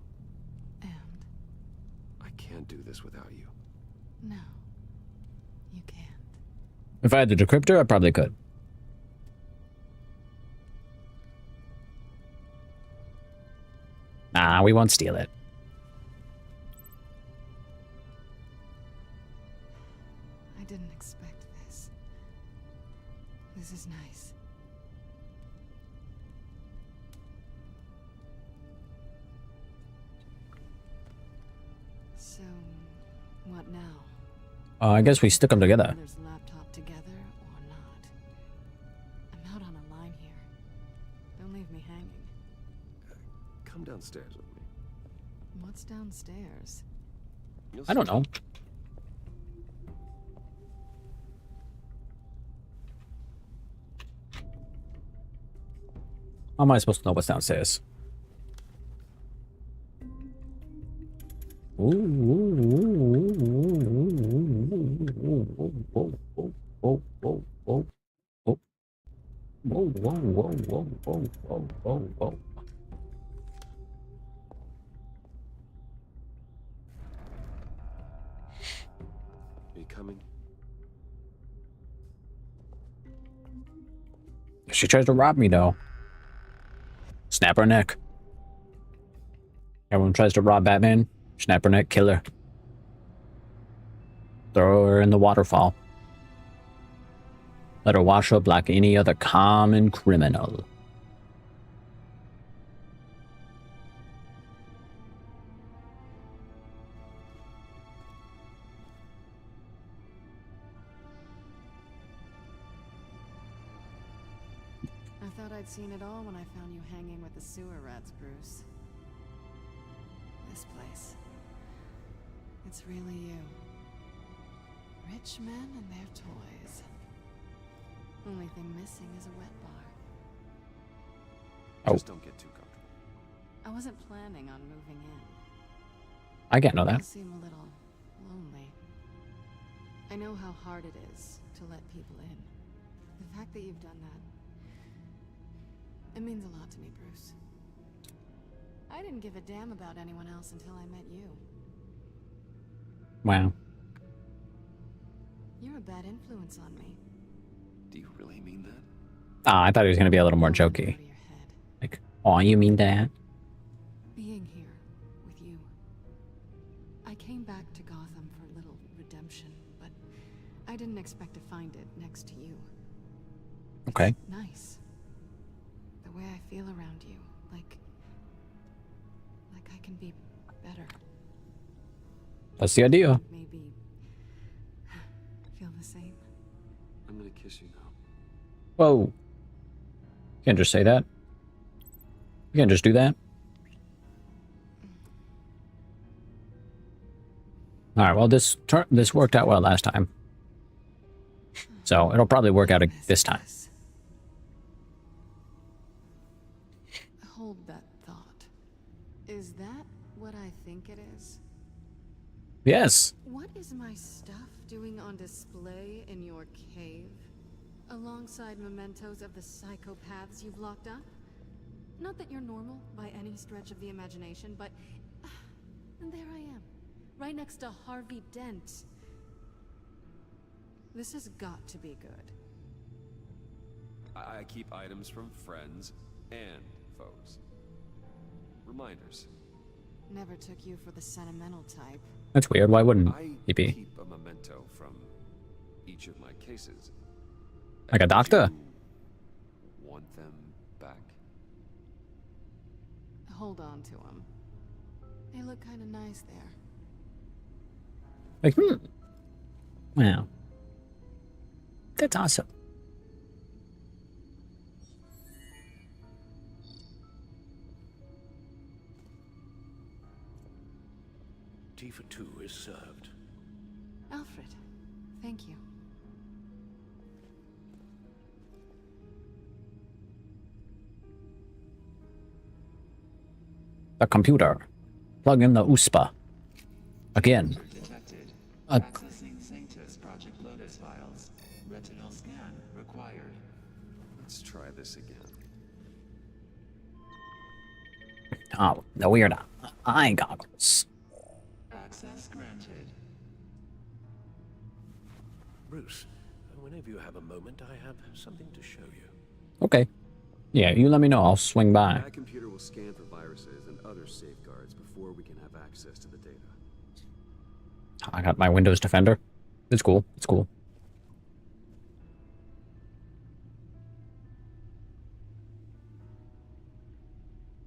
And? I can't do this without you. No, you can't. If I had the decryptor, I probably could. Nah, we won't steal it. This is nice. So, what now? I guess we stick them together. There's laptop together or not. I'm out on a line here. Don't leave me hanging. Come downstairs with me. What's downstairs? I don't know. How am I supposed to know what's downstairs? Are you coming? She tries to rob me though. Snap her neck. Everyone tries to rob Batman. Snap her neck, kill her. Throw her in the waterfall. Let her wash up like any other common criminal. I thought I'd seen it all when I found you hanging with the sewer rats, Bruce. This place. It's really you. Rich men and their toys. Only thing missing is a wet bar. Just don't get too comfortable. I wasn't planning on moving in. I can't know You that. seem a little lonely. I know how hard it is to let people in. The fact that you've done that, it means a lot to me, Bruce. I didn't give a damn about anyone else until I met you. Wow. You're a bad influence on me. Do you really mean that? Ah, I thought he was gonna be a little more jokey. Like, oh, you mean that? Being here with you. I came back to Gotham for a little redemption, but I didn't expect to find it next to you. Okay. It's nice. The way I feel around you, like I can be better. That's the idea. Maybe feel the same. I'm gonna kiss you now. Whoa. You can't just say that. You can't just do that. Alright, well this worked out well last time. So it'll probably work out this time. Hold that thought. Is that what I think it is? Yes. What is my stuff doing on display in your cave? Alongside mementos of the psychopaths you've locked up? Not that you're normal by any stretch of the imagination, but... and there I am, right next to Harvey Dent. This has got to be good. I keep items from friends and foes. Reminders. Never took you for the sentimental type. That's weird. Why wouldn't I he be? keep a memento from each of my cases. Like a doctor? You want them back? Hold on to them. They look kind of nice there. Like, wow. That's awesome. Tea for two is served. Alfred, thank you. The computer. Plug in the USPA. Again. Detected. Uh, Accessing Sanctus Project Lotus files. Retinal scan required. Let's try this again. Oh, the weird eye goggles. Access granted. Bruce, whenever you have a moment, I have something to show you. Okay. Yeah, you let me know. I'll swing by. That computer will scan for viruses and other safeguards before we can have access to the data. I got my Windows Defender. It's cool. It's cool.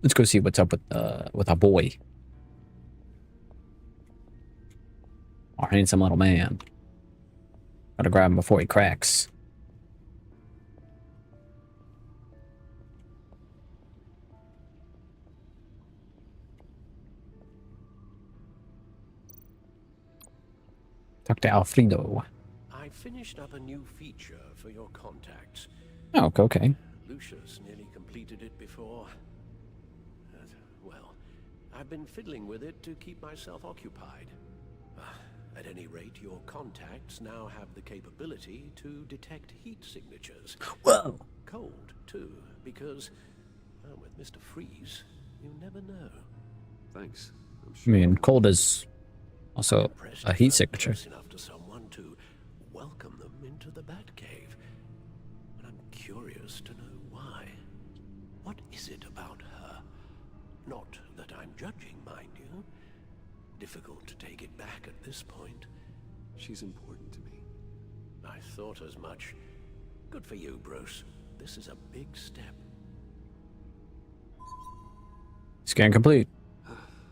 Let's go see what's up with our boy. Our handsome little man. Gotta grab him before he cracks. Talk to Alfredo. I finished up a new feature for your contacts. Oh, okay. Lucius nearly completed it before. Well, I've been fiddling with it to keep myself occupied. At any rate, your contacts now have the capability to detect heat signatures. Whoa! Cold, too, because, well, with Mr. Freeze, you never know. Thanks. I'm I sure. mean, cold is also a heat signature. Enough to someone to welcome them into the Batcave. And I'm curious to know why. What is it about her? Not that I'm judging, mind you. Difficult to take it back at this point. She's important to me. I thought as much. Good for you, Bruce. This is a big step. Scan complete.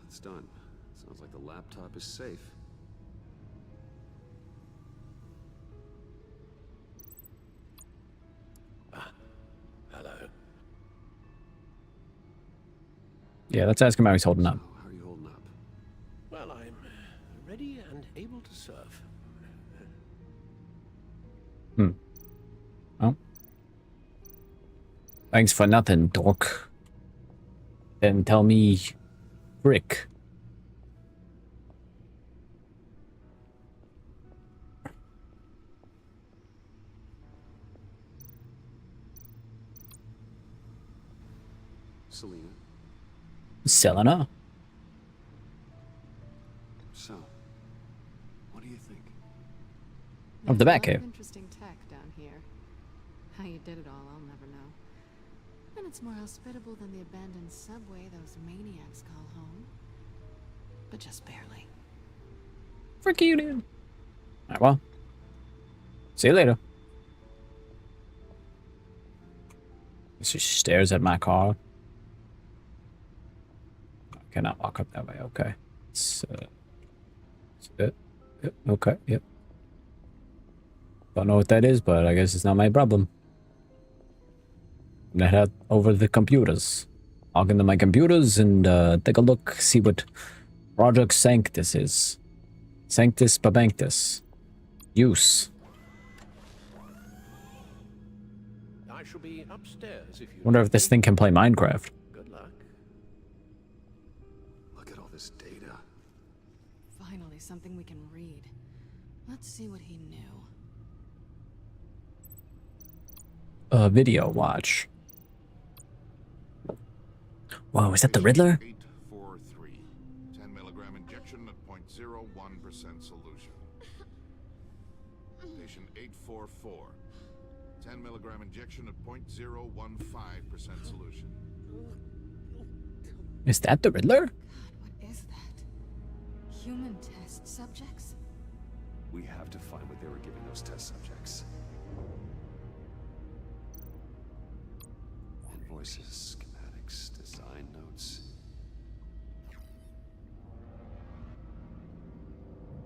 It's done. Sounds like the laptop is safe. Hello. Yeah, let's ask him how he's holding up. How are you holding up? Well, I'm ready and able to serve. Oh. Thanks for nothing, dork. Then tell me, Rick. Selena. Selena. So, what do you think? Of the There's a lot Batcave. of interesting tech down here. How you did it all, I'll never know. And it's more hospitable than the abandoned subway those maniacs call home. But just barely. Frick you, dude. Alright, well. See you later. She stares at my car. I cannot walk up that way. Okay. It's it. Yep. Okay. Yep. Don't know what that is, but I guess it's not my problem. I'm gonna head over to the computers. Log into my computers and take a look, see what Project Sanctus is. Sanctus Babanctus. Use. I shall be upstairs if you Wonder if this thing can play Minecraft. Good luck. Look at all this data. Finally, something we can read. Let's see what he knew. Video watch. Whoa, is that the Riddler? 843. 10 milligram injection at 0.01% solution. Patient 844. 10 milligram injection at 0.015% solution. Is that the Riddler? God, what is that? Human test subjects? We have to find what they were giving those test subjects. Invoices, schematics, design notes.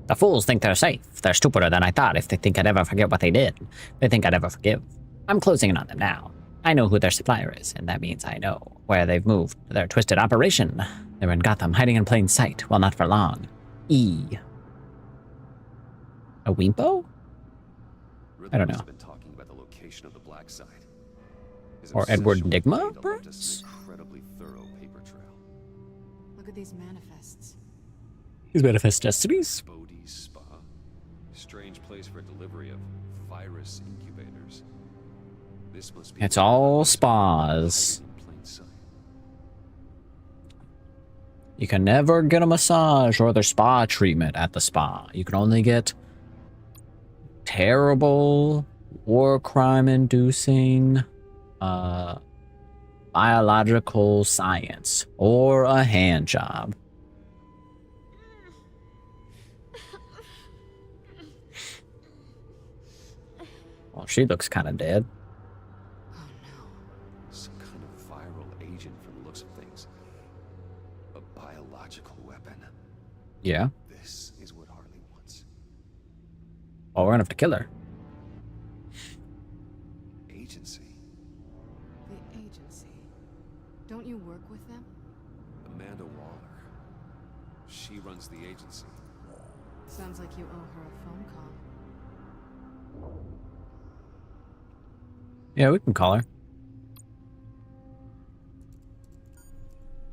The fools think they're safe. They're stupider than I thought if they think I'd ever forget what they did. They think I'd ever forgive. I'm closing in on them now. I know who their supplier is, and that means I know where they've moved their twisted operation. They're in Gotham, hiding in plain sight. Well, not for long. E. A Wimpo? I don't know. Been talking about the location of the black site. His Or Edward obsession with Nigma, data left us perhaps? an incredibly thorough paper trail. Look at these manifests. His manifest destinies? Bodhi's Spa. Strange place for delivery of virus incubators. This must be It's where all the spas. hiding in plain sight. You can never get a massage or other spa treatment at the spa. You can only get terrible, war crime inducing, biological science, or a hand job. Well, she looks kind of dead. Some kind of viral agent from the looks of things. A biological weapon. Yeah. This is what Harley wants. Oh, we're gonna have to kill her. Agency. The agency. Don't you work with them? Amanda Waller. She runs the agency. Sounds like you owe her a phone call. Yeah, we can call her.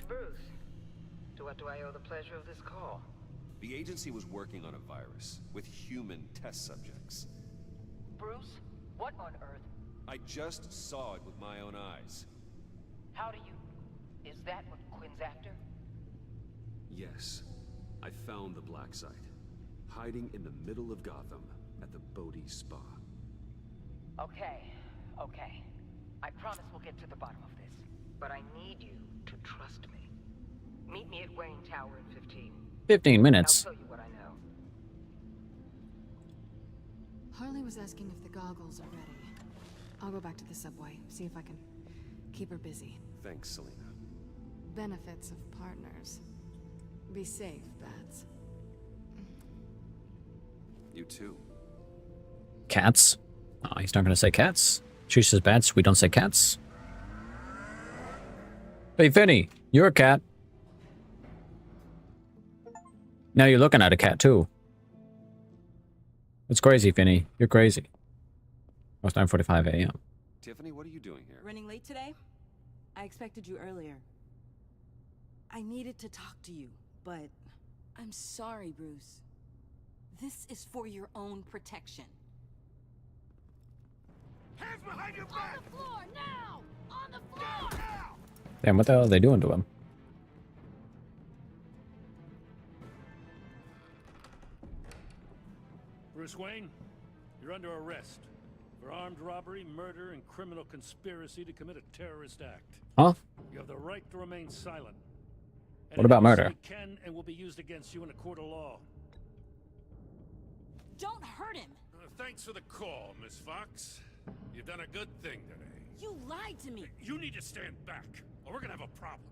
Bruce, to what do I owe the pleasure of this call? The agency was working on a virus with human test subjects. Bruce, what on earth? I just saw it with my own eyes. How do you... Is that what Quinn's after? Yes. I found the black site. Hiding in the middle of Gotham at the Bodhi Spa. Okay. I promise we'll get to the bottom of this. But I need you to trust me. Meet me at Wayne Tower in 15. 15 minutes. I'll tell you what I know. Harley was asking if the goggles are ready. I'll go back to the subway, see if I can keep her busy. Thanks, Selena. Benefits of partners. Be safe, Bats. You too. Cats. Oh, he's not gonna say cats. She says bats. We don't say cats. Hey, Finny, you're a cat. Now you're looking at a cat too. It's crazy, Finny. You're crazy. Oh, it's 9:45 a.m. Tiffany, what are you doing here? Running late today? I expected you earlier. I needed to talk to you, but I'm sorry, Bruce. This is for your own protection. Hands behind your back! On the floor, now! On the floor! Damn, what the hell are they doing to him? Bruce Wayne, you're under arrest for armed robbery, murder, and criminal conspiracy to commit a terrorist act. Huh? You have the right to remain silent. What about murder? It can and will be used against you in a court of law. Don't hurt him! Thanks for the call, Miss Fox. You've done a good thing today. You lied to me! You need to stand back, or we're gonna have a problem.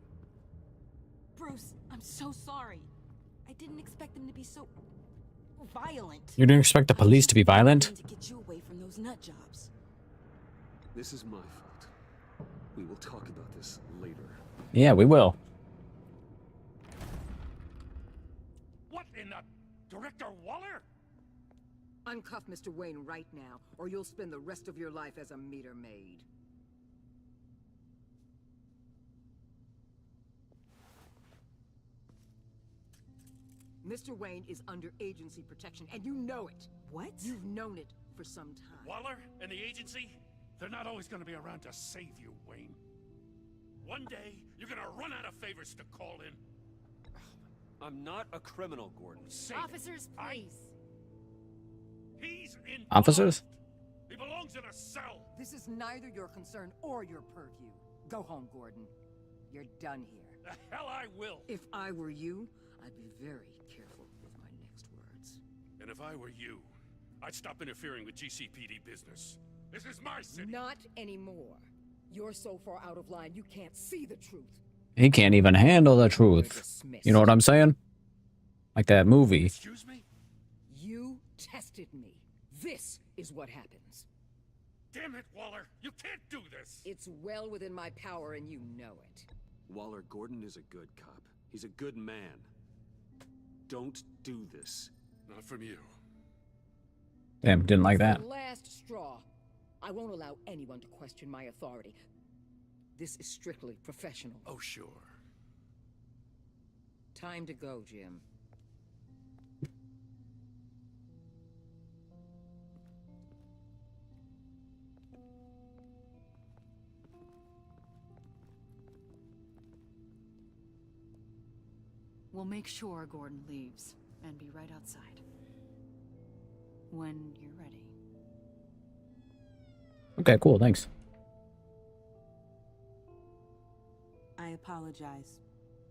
Bruce, I'm so sorry. I didn't expect them to be so violent. You didn't expect the police to be violent? To get you away from those nut jobs. This is my fault. We will talk about this later. Yeah, we will. What in the... Director Waller? Uncuff Mr. Wayne right now, or you'll spend the rest of your life as a meter maid. Mr. Wayne is under agency protection, and you know it. What? You've known it for some time. Waller and the agency? They're not always gonna be around to save you, Wayne. One day, you're gonna run out of favors to call in. I'm not a criminal, Gordon. Officers, please. He's in. Officers? He belongs in a cell. This is neither your concern or your purview. Go home, Gordon. You're done here. The hell I will. If I were you, I'd be very careful with my next words. And if I were you, I'd stop interfering with GCPD business. This is my city. Not anymore. You're so far out of line, you can't see the truth. He can't even handle the truth. You know what I'm saying? Like that movie. Excuse me? You tested me. This is what happens. Damn it, Waller. You can't do this. It's well within my power and you know it. Waller, Gordon is a good cop. He's a good man. Don't do this. Not from you. Damn, didn't like that. The last straw. I won't allow anyone to question my authority. This is strictly professional. Oh, sure. Time to go, Jim. We'll make sure Gordon leaves and be right outside. When you're ready. Okay, cool, thanks. I apologize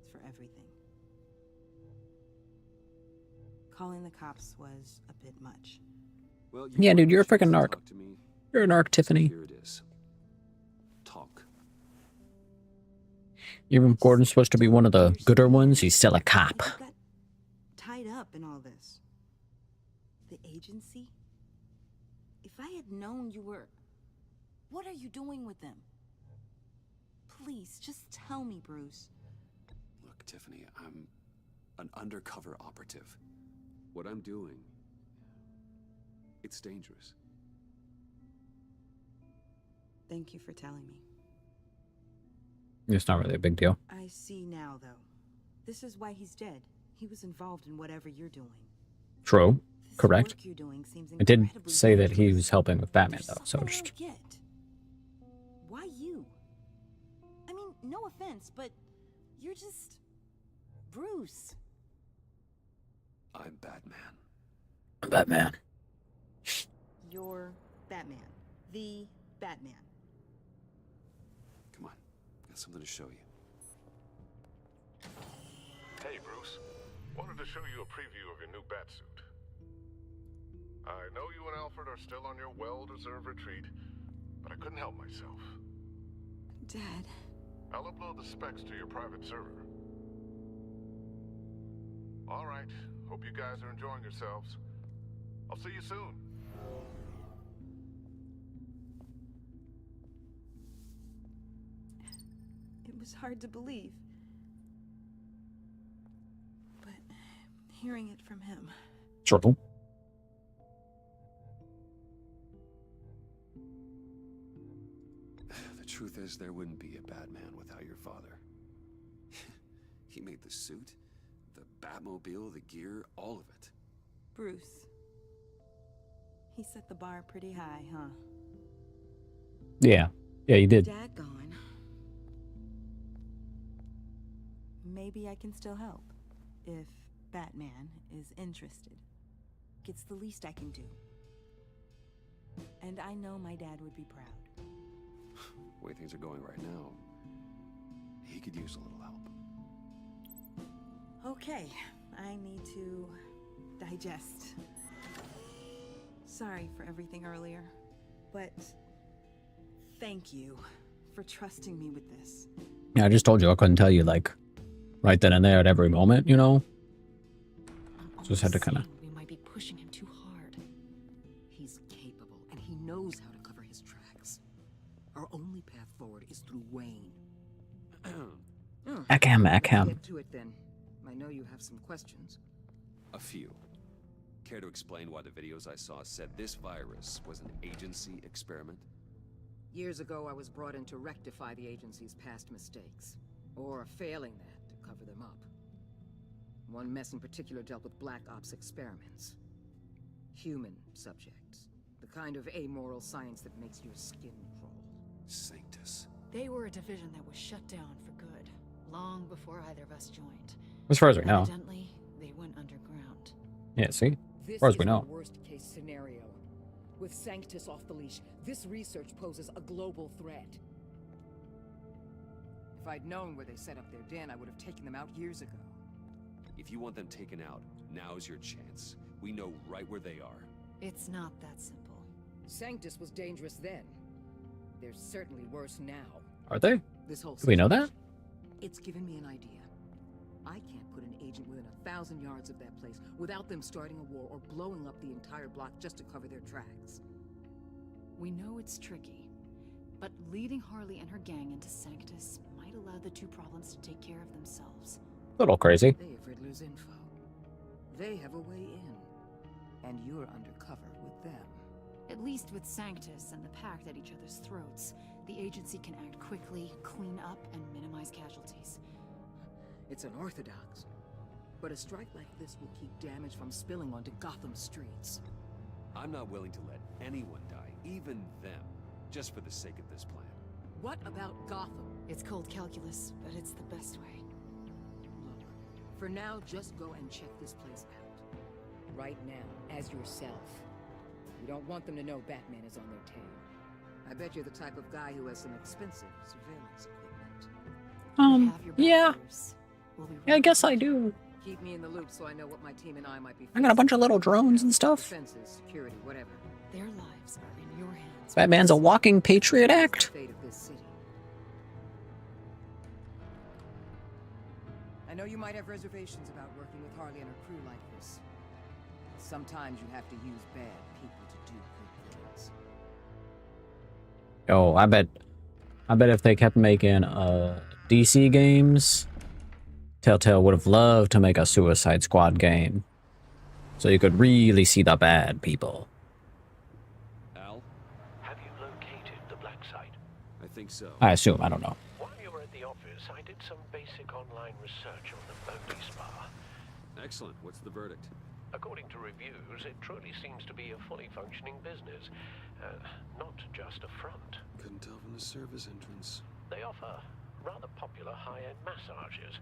for everything. Calling the cops was a bit much. Well, Yeah, dude, you're a freaking narc. To me. You're a narc, Tiffany. Here it is. Talk. Even if Gordon's supposed to be one of the gooder ones, he's still a cop. You got tied up in all this. The agency? If I had known you were... What are you doing with them? Please, just tell me, Bruce. Look, Tiffany, I'm an undercover operative. What I'm doing, it's dangerous. Thank you for telling me. It's not really a big deal. I see now, though. This is why he's dead. He was involved in whatever you're doing. True. Correct. Work you're doing seems I did incredibly say that he dangerous. was helping with Batman, though, so Something I just... don't get. Why you? I mean, no offense, but you're just... Bruce. I'm Batman. Batman. You're Batman. The Batman. Come on, got something to show you. Hey, Bruce. Wanted to show you a preview of your new batsuit. I know you and Alfred are still on your well-deserved retreat, but I couldn't help myself. Dad. I'll upload the specs to your private server. All right. Hope you guys are enjoying yourselves. I'll see you soon. It was hard to believe. But hearing it from him... Trouble. The truth is, there wouldn't be a Batman without your father. He made the suit, the Batmobile, the gear, all of it. Bruce. He set the bar pretty high, huh? Yeah. Yeah, you did. Dad gone. Maybe I can still help. If Batman is interested. It's the least I can do. And I know my dad would be proud. The way things are going right now, he could use a little help. Okay, I need to digest. Sorry for everything earlier, but thank you for trusting me with this. Yeah, I just told you I couldn't tell you, like, right then and there at every moment, you know? Just had to kind of... We might be pushing him too hard. He's capable, and he knows how to cover his tracks. Our only path forward is through Wayne. Ackham. Get to it then. I know you have some questions. A few. Care to explain why the videos I saw said this virus was an agency experiment? Years ago, I was brought in to rectify the agency's past mistakes. Or failing that, to cover them up. One mess in particular dealt with Black Ops experiments. Human subjects. The kind of amoral science that makes your skin crawl. Sanctus. They were a division that was shut down for good, long before either of us joined. As far as we know. Evidently, they went underground. Yeah, see? This As far as we is know. the worst-case scenario. With Sanctus off the leash, this research poses a global threat. If I'd known where they set up their den, I would have taken them out years ago. If you want them taken out, now's your chance. We know right where they are. It's not that simple. Sanctus was dangerous then. They're certainly worse now. Are they? This whole Do we know that? It's given me an idea. I can't put an agent within 1,000 yards of that place without them starting a war or blowing up the entire block just to cover their tracks. We know it's tricky, but leading Harley and her gang into Sanctus might allow the two problems to take care of themselves. A little crazy. They have Riddler's info. They have a way in. And you're undercover with them. At least with Sanctus and the Pact at each other's throats, the agency can act quickly, clean up, and minimize casualties. It's unorthodox. But a strike like this will keep damage from spilling onto Gotham streets. I'm not willing to let anyone die, even them, just for the sake of this plan. What about Gotham? It's cold calculus, but it's the best way. Look, for now, just go and check this place out. Right now, as yourself. You don't want them to know Batman is on their tail. I bet you're the type of guy who has some expensive surveillance equipment. Yeah. Yeah, I guess I do. Keep me in the loop so I know what my team and I might be. I got a bunch of little drones and stuff. Defenses, security, whatever. Their lives are in your hands. Batman's a walking Patriot Act. Fate of this city. know you might have reservations about working with Harley and her crew like this. Sometimes you have to use bad people to do good things. Yo, I bet if they kept making DC games, Telltale would have loved to make a Suicide Squad game. So you could really see the bad people. Al? Have you located the black site? I think so. I assume, I don't know. While you were at the office, I did some basic online research on the Bodhi Spa. Excellent. What's the verdict? According to reviews, it truly seems to be a fully functioning business, not just a front. Couldn't tell from the service entrance. They offer rather popular high-end massages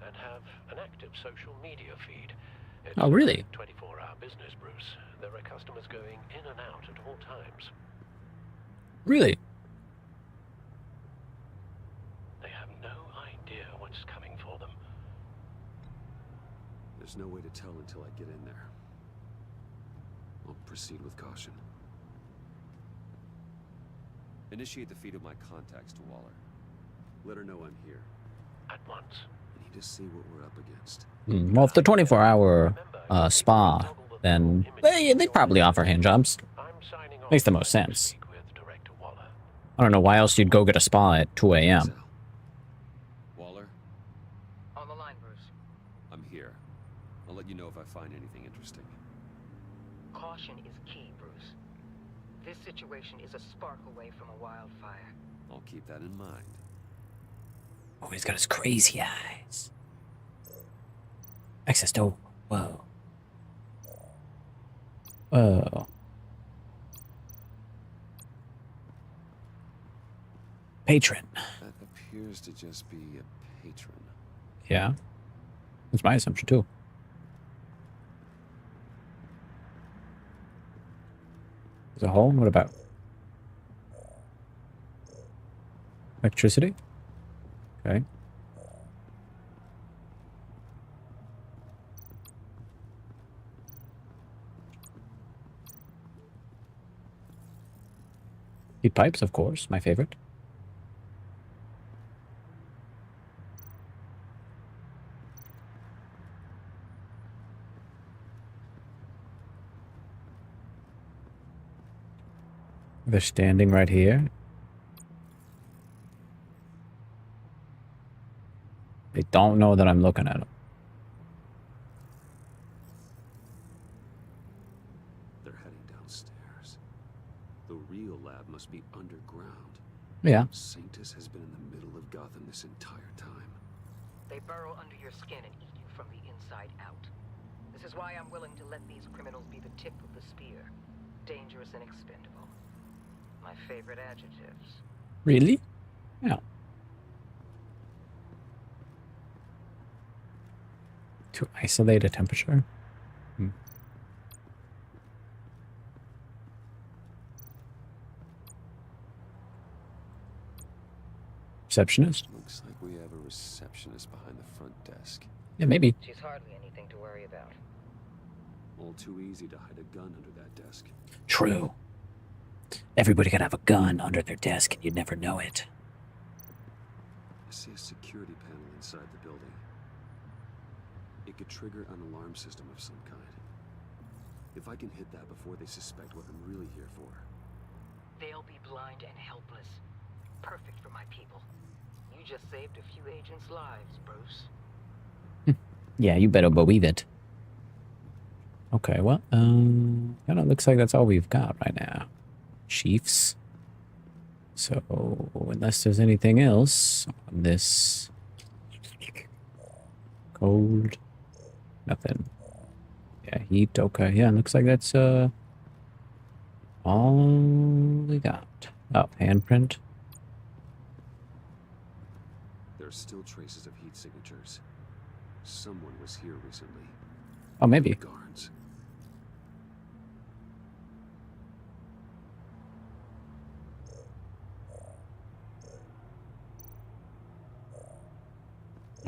and have an active social media feed. It's Oh, really? a 24-hour business, Bruce. There are customers going in and out at all times. Really? They have no idea what's coming for them. There's no way to tell until I get in there. I'll proceed with caution. Initiate the feed of my contacts to Waller. Let her know I'm here. At once. I need to see what we're up against. Well, if the 24-hour spa, then they probably offer hand jobs. Makes the most sense. I don't know why else you'd go get a spa at 2 a.m. Waller? On the line, Bruce. I'm here. I'll let you know if I find anything interesting. Caution is key, Bruce. This situation is a spark away from a wildfire. I'll keep that in mind. Oh, he's got his crazy eyes. Access door. Whoa. Whoa. Patron. That appears to just be a patron. Yeah. That's my assumption, too. There's a hole? What about? Electricity? Okay. Heat pipes, of course, my favorite. They're standing right here. They don't know that I'm looking at them. They're heading downstairs. The real lab must be underground. Yeah. Sanctus has been in the middle of Gotham this entire time. They burrow under your skin and eat you from the inside out. This is why I'm willing to let these criminals be the tip of the spear. Dangerous and expendable. My favorite adjectives. Really? Yeah. To isolate a temperature? Receptionist? Looks like we have a receptionist behind the front desk. Yeah, maybe. She's hardly anything to worry about. All too easy to hide a gun under that desk. True. Everybody could have a gun under their desk and you'd never know it. I see a security panel inside the building. It could trigger an alarm system of some kind. If I can hit that before they suspect what I'm really here for. They'll be blind and helpless. Perfect for my people. You just saved a few agents' lives, Bruce. Yeah, you better believe it. Okay, well, kind of looks like that's all we've got right now. Chiefs. So, unless there's anything else on this cold, nothing. Yeah, heat, okay. Yeah, looks like that's all we got. Oh, handprint. There are still traces of heat signatures. Someone was here recently. Oh, maybe. Guards.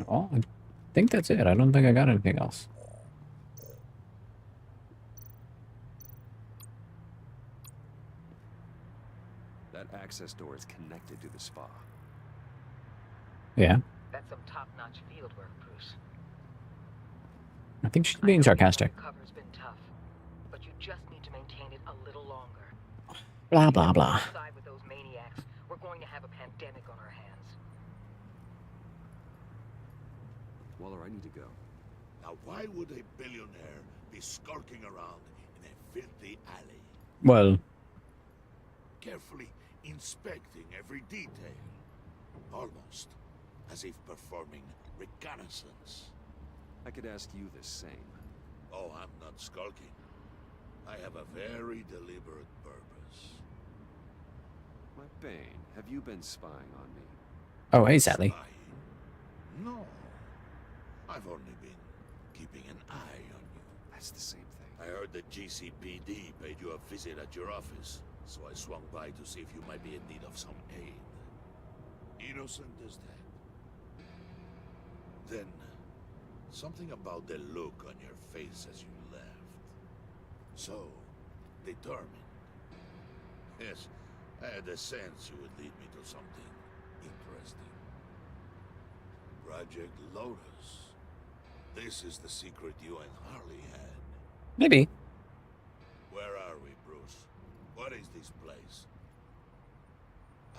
Oh, I think that's it. I don't think I got anything else. That access door is connected to the spa. Yeah. That's some top-notch field work, Bruce. I think she's being sarcastic. Cover's been tough, but you just need to maintain it a little longer. Blah, blah, blah. Side with those maniacs, we're going to have a pandemic on our hands. Waller, I need to go. Now, why would a billionaire be skulking around in a filthy alley? Well, Carefully inspecting every detail. Almost as if performing reconnaissance. I could ask you the same. Oh, I'm not skulking. I have a very deliberate purpose. My Bane, have you been spying on me? oh, hey, Sally. No. I've only been keeping an eye on you. That's the same thing. I heard that GCPD paid you a visit at your office, so I swung by to see if you might be in need of some aid. Innocent as that. Then, something about the look on your face as you left. So, determined. Yes, I had a sense you would lead me to something interesting. Project Lotus. This is the secret you and Harley had. Maybe. Where are we, Bruce? What is this place?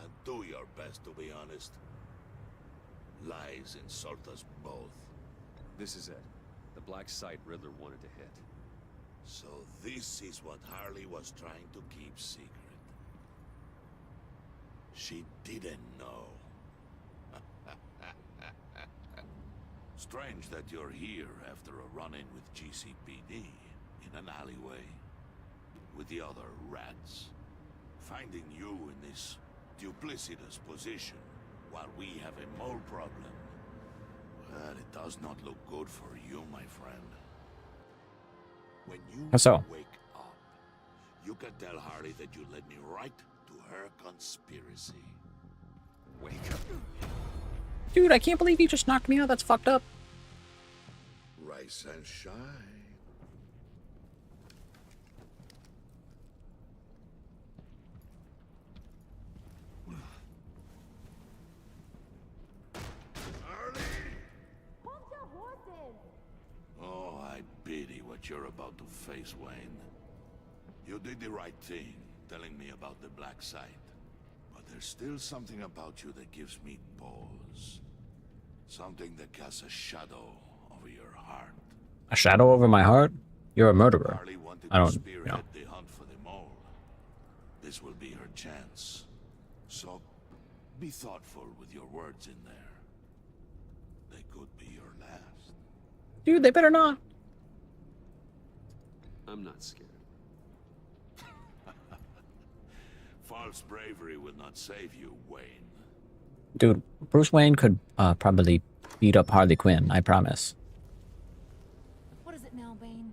And do your best to be honest. Lies insult us both. This is it. The black site Riddler wanted to hit. So this is what Harley was trying to keep secret. She didn't know. Strange that you're here after a run-in with GCPD in an alleyway with the other rats. Finding you in this duplicitous position while we have a mole problem. Well, it does not look good for you, my friend. When you How so? wake up, you can tell Harley that you led me right to her conspiracy. Wake up. Dude, I can't believe you just knocked me out. That's fucked up. Rise and shine. Oh, I pity what you're about to face, Wayne. You did the right thing, telling me about the black site. But there's still something about you that gives me pause. Something that casts a shadow over your heart. A shadow over my heart? You're a murderer. Harley wanted I don't, to spearhead the hunt for the mole. This will be her chance. So, be thoughtful with your words in there. They could be your last. Dude, they better not. I'm not scared. False bravery will not save you, Wayne. Dude, Bruce Wayne could probably beat up Harley Quinn, I promise. What is it now, Bane?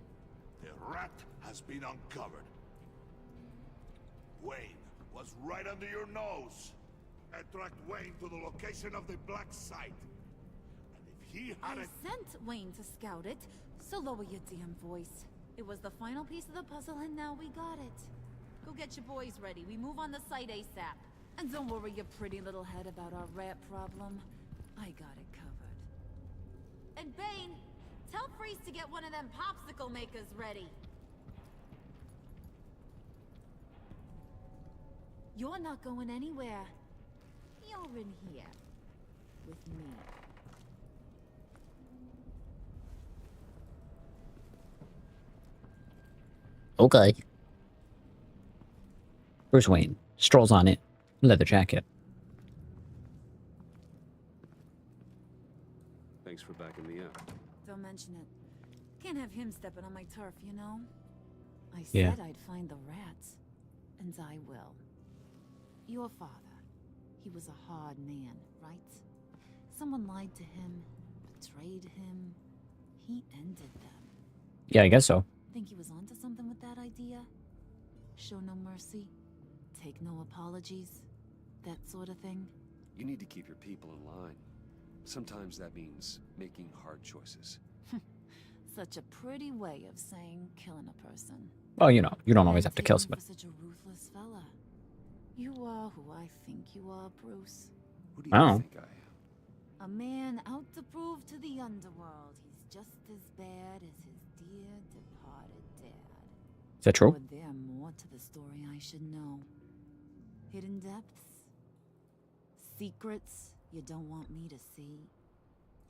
The rat has been uncovered. Wayne was right under your nose. I tracked Wayne to the location of the black site. And if he I hadn't... sent Wayne to scout it, so lower your damn voice. It was the final piece of the puzzle, and now we got it. Go get your boys ready. We move on the site ASAP. And don't worry your pretty little head about our rat problem. I got it covered. And Bane, tell Freeze to get one of them popsicle makers ready. You're not going anywhere. You're in here. With me. Okay. Bruce Wayne strolls on it. Leather jacket. Thanks for backing me up. Don't mention it. Can't have him stepping on my turf, you know? I Yeah. said I'd find the rats. And I will. Your father. He was a hard man, right? Someone lied to him, betrayed him. He ended them. Yeah, I guess so. Think he was onto something with that idea? Show no mercy? Take no apologies? That sort of thing? You need to keep your people in line. Sometimes that means making hard choices. Such a pretty way of saying killing a person. Well, you know, you don't always have to kill somebody. Such a ruthless fella. You are who I think you are, Bruce. Who do Oh. you think I am? A man out to prove to the underworld he's just as bad as his dear departed dad. Is that true? Or there more to the story I should know? Hidden depths? Secrets you don't want me to see?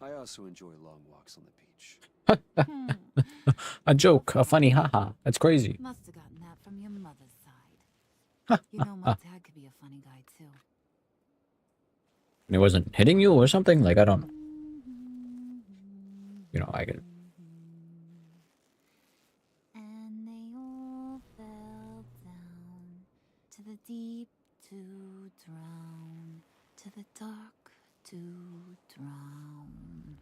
I also enjoy long walks on the beach. A joke, a funny haha. That's crazy. Must have gotten that from your mother's side. You know, my dad could be a funny guy too. And he wasn't hitting you or something? Like, I don't know. You know, I get. And they all fell down to the deep to drown, to the dark to drown.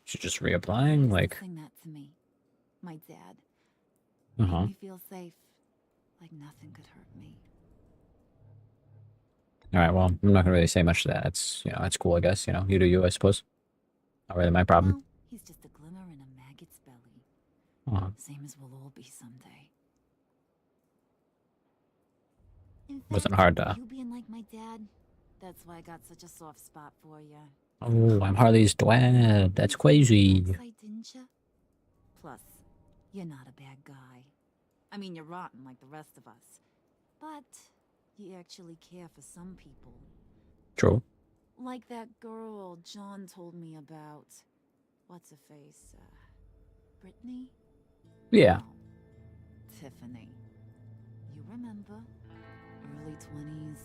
She's just reapplying, like. Sing that to me, my dad. Uh-huh. Made me feel safe, like nothing could hurt me. All right, well, I'm not gonna really say much to that. It's, you know, it's cool, I guess. You know, you do you, I suppose. Not really my problem. Well, he's just a glimmer in a maggot's belly. Same as we'll all be someday. In fact, Wasn't hard to. you being like my dad, that's why I got such a soft spot for you. Oh, I'm Harley's dad. That's crazy. Didn't you? Plus, you're not a bad guy. I mean, you're rotten like the rest of us. But you actually care for some people. True. Like that girl John told me about. What's her face? Brittany? Yeah. No, Tiffany. You remember? Early 20s,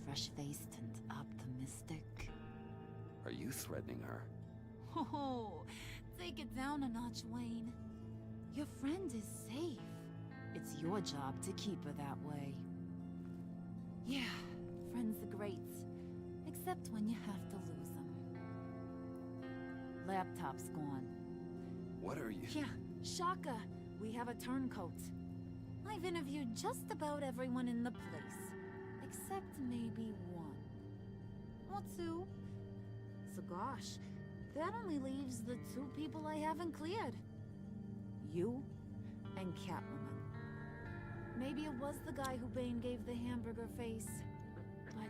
fresh-faced and optimistic. Are you threatening her? Oh, take it down a notch, Wayne. Your friend is safe. It's your job to keep her that way. Yeah, friends are great. Except when you have to lose them. Laptop's gone. What are you? Yeah, shocker. We have a turncoat. I've interviewed just about everyone in the place. Except maybe one. Or two. So gosh, that only leaves the two people I haven't cleared. You and Catwoman. Maybe it was the guy who Bane gave the hamburger face. But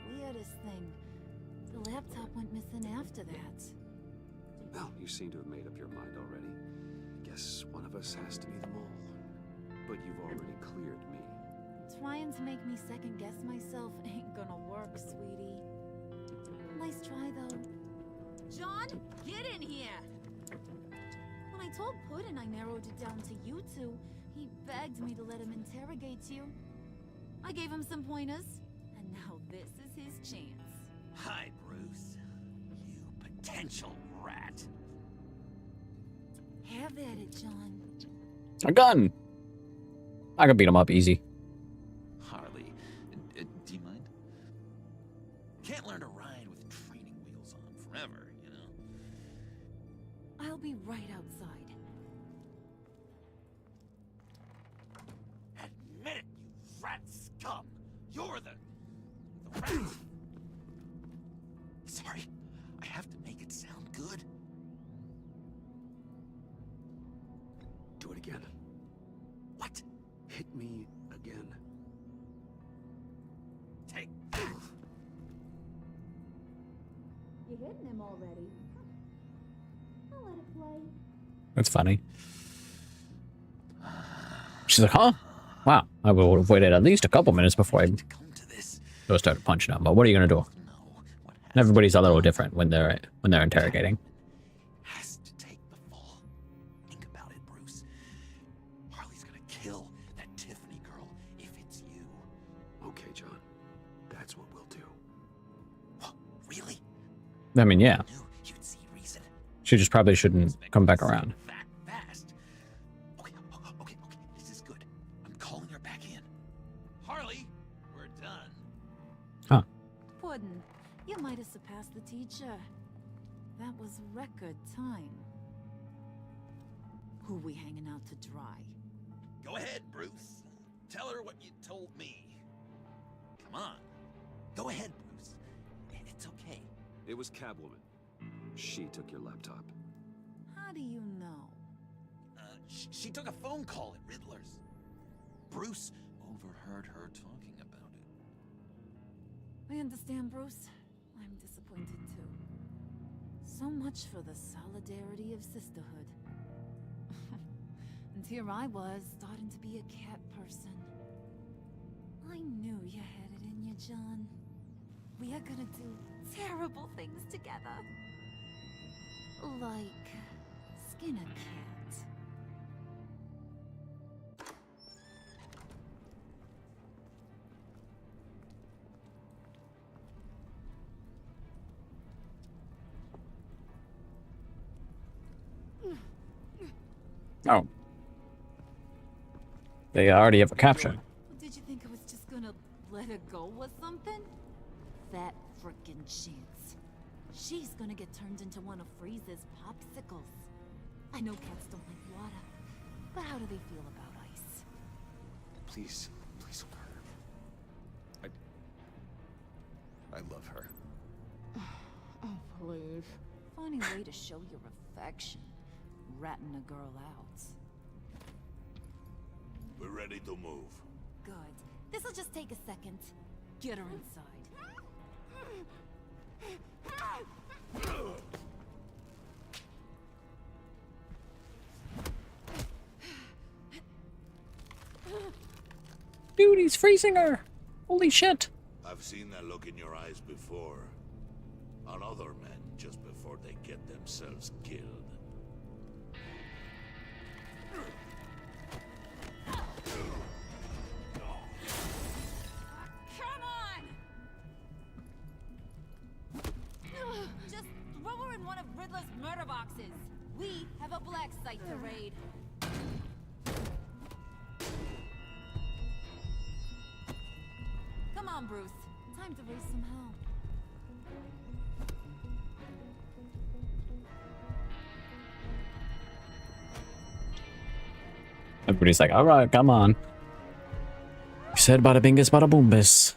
weirdest thing, the laptop went missing after that. Well, you seem to have made up your mind already. Guess one of us has to be the mole. But you've already cleared me. Trying to make me second guess myself ain't gonna work, sweetie. Nice try, though. John, get in here! When I told Puddin' I narrowed it down to you two, he begged me to let him interrogate you. I gave him some pointers, and now this is his chance. Hi, Bruce. You potential rat. Have at it, John. A gun! I can beat him up easy. Harley, do you mind? Can't learn to ride with training wheels on forever, you know? I'll be right outside. Admit it, you rat scum! You're the rat! Sorry, I have to make it sound good. Do it again. What? Hit me again. Take. You're hitting him already. I'll let it play. That's funny. She's like, huh? Wow, I would have waited at least a couple minutes before I go start punching him. But what are you gonna do? Everybody's a little different when they're interrogating. Has to take the fall. Think about it, Bruce. Harley's gonna kill that Tiffany girl if it's you. Okay, John. That's what we'll do. What? Really? I mean, yeah. You'd see reason. She just probably shouldn't come back around. Fast. Okay, this is good. I'm calling her back in. Harley, we're done. Huh. Puddin', you might have surpassed the teacher. That was record time. Who we hanging out to dry? Go ahead, Bruce. Tell her what you told me. Come on. Go ahead, Bruce. It's okay. It was Catwoman. She took your laptop. How do you know? She took a phone call at Riddler's. Bruce overheard her talking about it. I understand, Bruce. I'm disappointed too. So much for the solidarity of sisterhood. And here I was, starting to be a cat person. I knew you had it in you, John. We are gonna do terrible things together. Like skin a cat. Oh. They already have a caption. Did you think I was just gonna let her go or something? That frickin' chance. She's gonna get turned into one of Freeze's popsicles. I know cats don't like water, but how do they feel about ice? Please, please don't hurt her. I love her. Oh, please. Funny way to show your affection. Ratting a girl out. We're ready to move. Good. This'll just take a second. Get her inside. Dude, he's freezing her! Holy shit! I've seen that look in your eyes before. On other men, just before they get themselves killed. Come on! Just throw her in one of Riddler's murder boxes. We have a black site to raid. Come on, Bruce. Time to raise some hell. Everybody's like, alright, come on. You said bada bingus, bada boombus.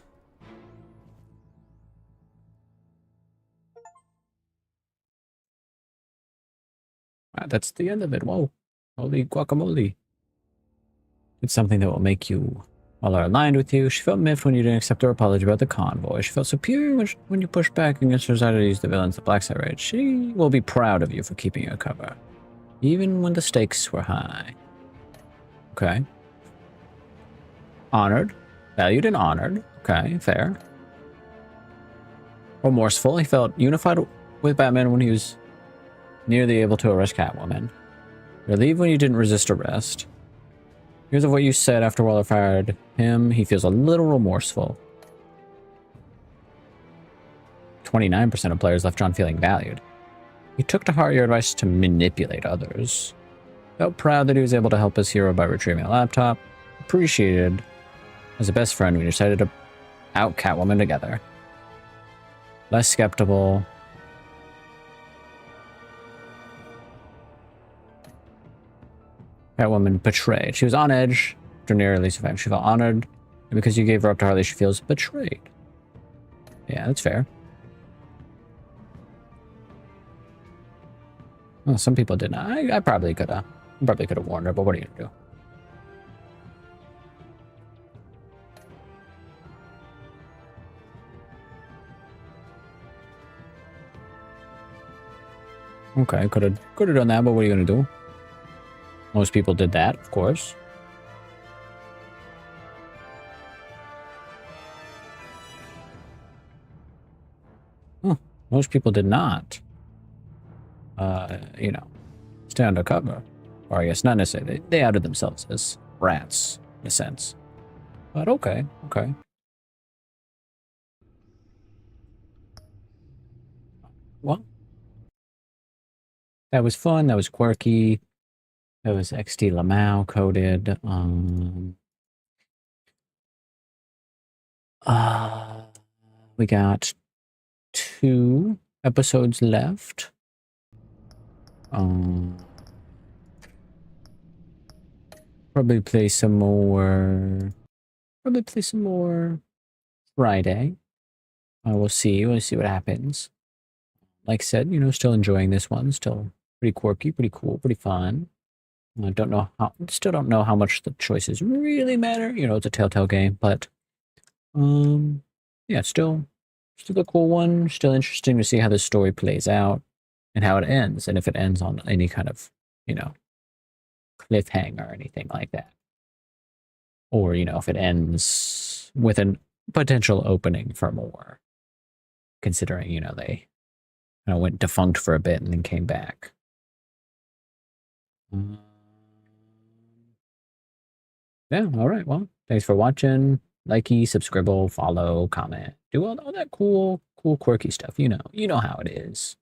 Alright, that's the end of it. Whoa. Holy guacamole. It's something that will make you all are aligned with you. She felt miffed when you didn't accept her apology about the convoy. She felt superior when you pushed back against her desire to use the villains, the Black Side Raid. She will be proud of you for keeping your cover, even when the stakes were high. Okay. Honored. Valued and honored. Okay, fair. Remorseful. He felt unified with Batman when he was nearly able to arrest Catwoman. Relieved when you didn't resist arrest. Because of what you said after Waller fired him, he feels a little remorseful. 29% of players left John feeling valued. He took to heart your advice to manipulate others. Felt proud that he was able to help his hero by retrieving a laptop. Appreciated as a best friend when you decided to out Catwoman together. Less skeptical. Catwoman betrayed. She was on edge after near release event. She felt honored, and because you gave her up to Harley, she feels betrayed. Yeah, that's fair. Well, some people didn't. I probably could have. Probably could have warned her, but what are you gonna do? Okay, could have done that, but what are you gonna do? Most people did that, of course. Huh. Most people did not. You know, stay undercover. Or I guess not necessarily. They outed themselves as rats, in a sense. But okay, okay. Well, that was fun. That was quirky. That was XD Lamau coded. We got 2 episodes left. Probably play some more. Probably play some more Friday. We'll see. We'll see what happens. Like I said, you know, still enjoying this one. Still pretty quirky, pretty cool, pretty fun. I don't know how. Still don't know how much the choices really matter. You know, it's a Telltale game, but yeah, still a cool one. Still interesting to see how the story plays out. and how it ends, and if it ends on any kind of, you know, cliffhanger or anything like that. Or, you know, if it ends with a potential opening for more, considering, you know, they went defunct for a bit and then came back. Yeah, all right. Well, thanks for watching. Likey, subscribe, follow, comment, do all that cool, quirky stuff. You know how it is.